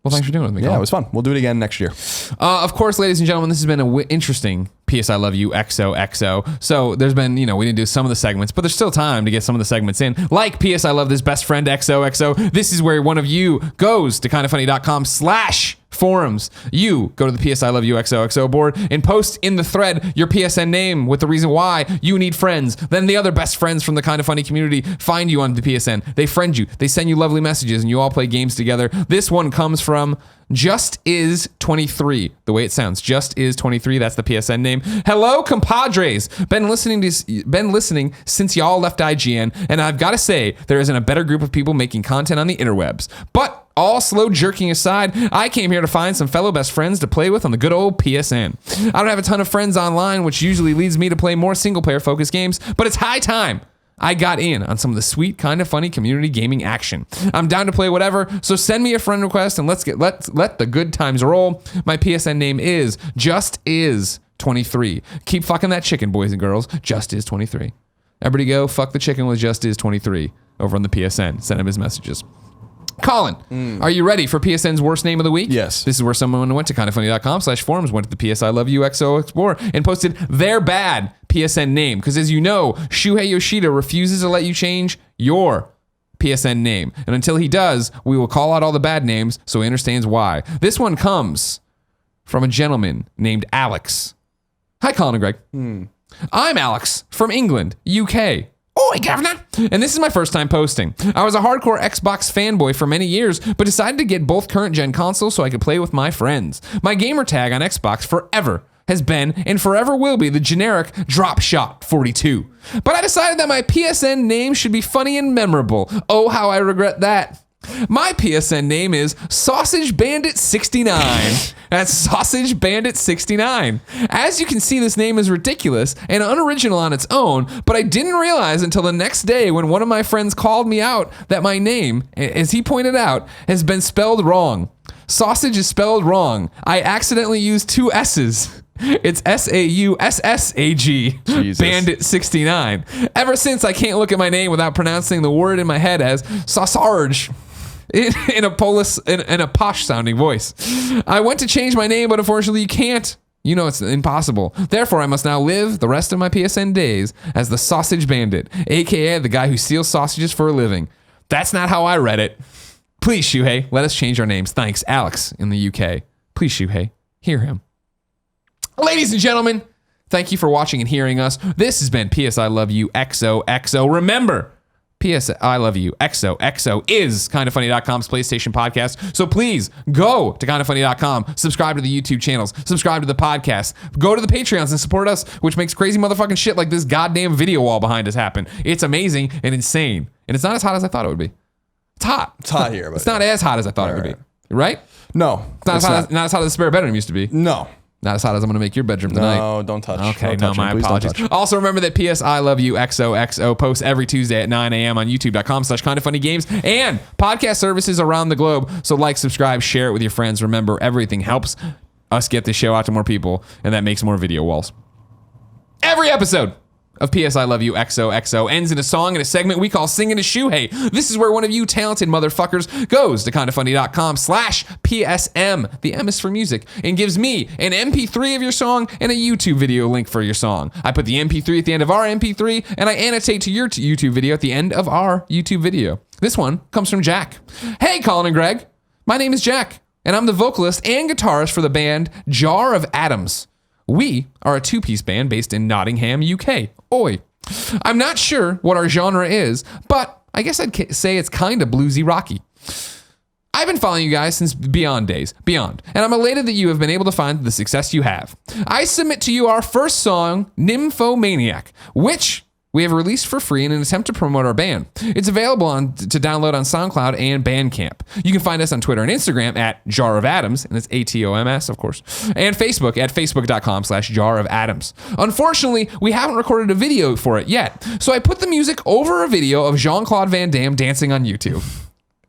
A: Well, thanks for doing it with me, Colin.
B: Yeah, it was fun. We'll do it again next year.
A: Of course, ladies and gentlemen, this has been an interesting PS I Love You XOXO. So there's been, we didn't do some of the segments, but there's still time to get some of the segments in. Like PS I Love This Best Friend XOXO. This is where one of you goes to kindafunny.com/forums. You go to the PS I Love You XOXO board and post in the thread your PSN name with the reason why you need friends. Then the other best friends from the Kinda Funny community find you on the PSN. They friend you. They send you lovely messages and you all play games together. This one comes from Just Is 23. The way it sounds, Just Is 23. That's the PSN name. Hello, compadres. Been listening since y'all left IGN, and I've got to say there isn't a better group of people making content on the interwebs. But all slow jerking aside, I came here to find some fellow best friends to play with on the good old PSN. I don't have a ton of friends online, which usually leads me to play more single player focused games, but it's high time I got in on some of the sweet, Kinda Funny community gaming action. I'm down to play whatever, so send me a friend request and let the good times roll. My PSN name is Just Is 23. Keep fucking that chicken, boys and girls. Just Is 23. Everybody go fuck the chicken with Just Is 23 over on the PSN. Send him his messages. Colin, are you ready for PSN's worst name of the week?
B: Yes.
A: This is where someone went to kindafunny.com/forums, went to the PS I Love You XO Explorer, and posted their bad PSN name. Because as you know, Shuhei Yoshida refuses to let you change your PSN name. And until he does, we will call out all the bad names so he understands why. This one comes from a gentleman named Alex. Hi, Colin and Greg. I'm Alex from England, UK. Oi, governor! And this is my first time posting. I was a hardcore Xbox fanboy for many years, but decided to get both current gen consoles so I could play with my friends. My gamer tag on Xbox forever has been and forever will be the generic Dropshot 42. But I decided that my PSN name should be funny and memorable. Oh, how I regret that. My PSN name is Sausage Bandit 69. That's Sausage Bandit 69. As you can see, this name is ridiculous and unoriginal on its own, but I didn't realize until the next day when one of my friends called me out that my name, as he pointed out, has been spelled wrong. Sausage is spelled wrong. I accidentally used 2 S's. It's SAUSSAG. Bandit 69. Ever since, I can't look at my name without pronouncing the word in my head as sausage. In a posh sounding voice. I went to change my name, but unfortunately you can't. You know it's impossible. Therefore, I must now live the rest of my PSN days as the Sausage Bandit, aka the guy who steals sausages for a living. That's not how I read it. Please, Shuhei, let us change our names. Thanks, Alex in the UK. Please, Shuhei, hear him. Ladies and gentlemen, thank you for watching and hearing us. This has been PS I Love You XOXO. Remember, PS I Love You XOXO is kindafunny.com's PlayStation podcast. So please go to kindafunny.com, subscribe to the YouTube channels, subscribe to the podcast, go to the Patreons and support us, which makes crazy motherfucking shit like this goddamn video wall behind us happen. It's amazing and insane. And it's not as hot as I thought it would be. It's hot.
B: It's hot here, but
A: it's not as hot as I thought it would be. Right?
B: No.
A: It's not as hot as the spare bedroom used to be.
B: No.
A: Not as hot as I'm going to make your bedroom tonight.
B: No, don't touch.
A: Okay,
B: don't touch
A: my
B: him. Please
A: apologies.
B: don't touch.
A: Also, remember that PS I Love You XOXO posts every Tuesday at 9 a.m. on youtube.com/kindoffunnygames and podcast services around the globe. So like, subscribe, share it with your friends. Remember, everything helps us get the show out to more people, and that makes more video walls. Every episode of PS I Love You XOXO ends in a song in a segment we call Singing a Shoehei. This is where one of you talented motherfuckers goes to kindoffunny.com/PSM, the M is for music, and gives me an MP3 of your song and a YouTube video link for your song. I put the MP3 at the end of our MP3, and I annotate to your YouTube video at the end of our YouTube video. This one comes from Jack. Hey, Colin and Greg. My name is Jack, and I'm the vocalist and guitarist for the band Jar of Atoms. We are a two-piece band based in Nottingham, UK. Oi. I'm not sure what our genre is, but I guess I'd say it's kind of bluesy rocky. I've been following you guys since Beyond days, and I'm elated that you have been able to find the success you have. I submit to you our first song, Nymphomaniac, which we have released for free in an attempt to promote our band. It's available to download on SoundCloud and Bandcamp. You can find us on Twitter and Instagram at Jar of Atoms, and it's ATOMS, of course, and Facebook at facebook.com/Jar of Atoms. Unfortunately, we haven't recorded a video for it yet, so I put the music over a video of Jean-Claude Van Damme dancing on YouTube.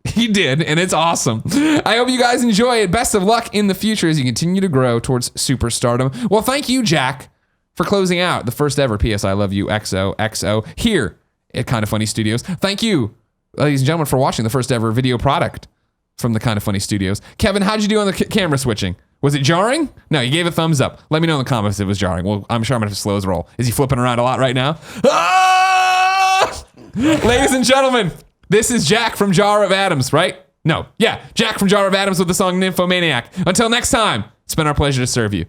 A: He did, and it's awesome. I hope you guys enjoy it. Best of luck in the future as you continue to grow towards superstardom. Well, thank you, Jack, for closing out the first ever PS I Love You XOXO here at Kind of Funny Studios. Thank you, ladies and gentlemen, for watching the first ever video product from the Kind of Funny Studios. Kevin, how'd you do on the camera switching? Was it jarring? No, you gave a thumbs up. Let me know in the comments if it was jarring. Well, I'm sure I'm going to slow his roll. Is he flipping around a lot right now? Ah! Ladies and gentlemen, this is Jack from Jar of Atoms, right? No. Yeah, Jack from Jar of Atoms with the song Nymphomaniac. Until next time, it's been our pleasure to serve you.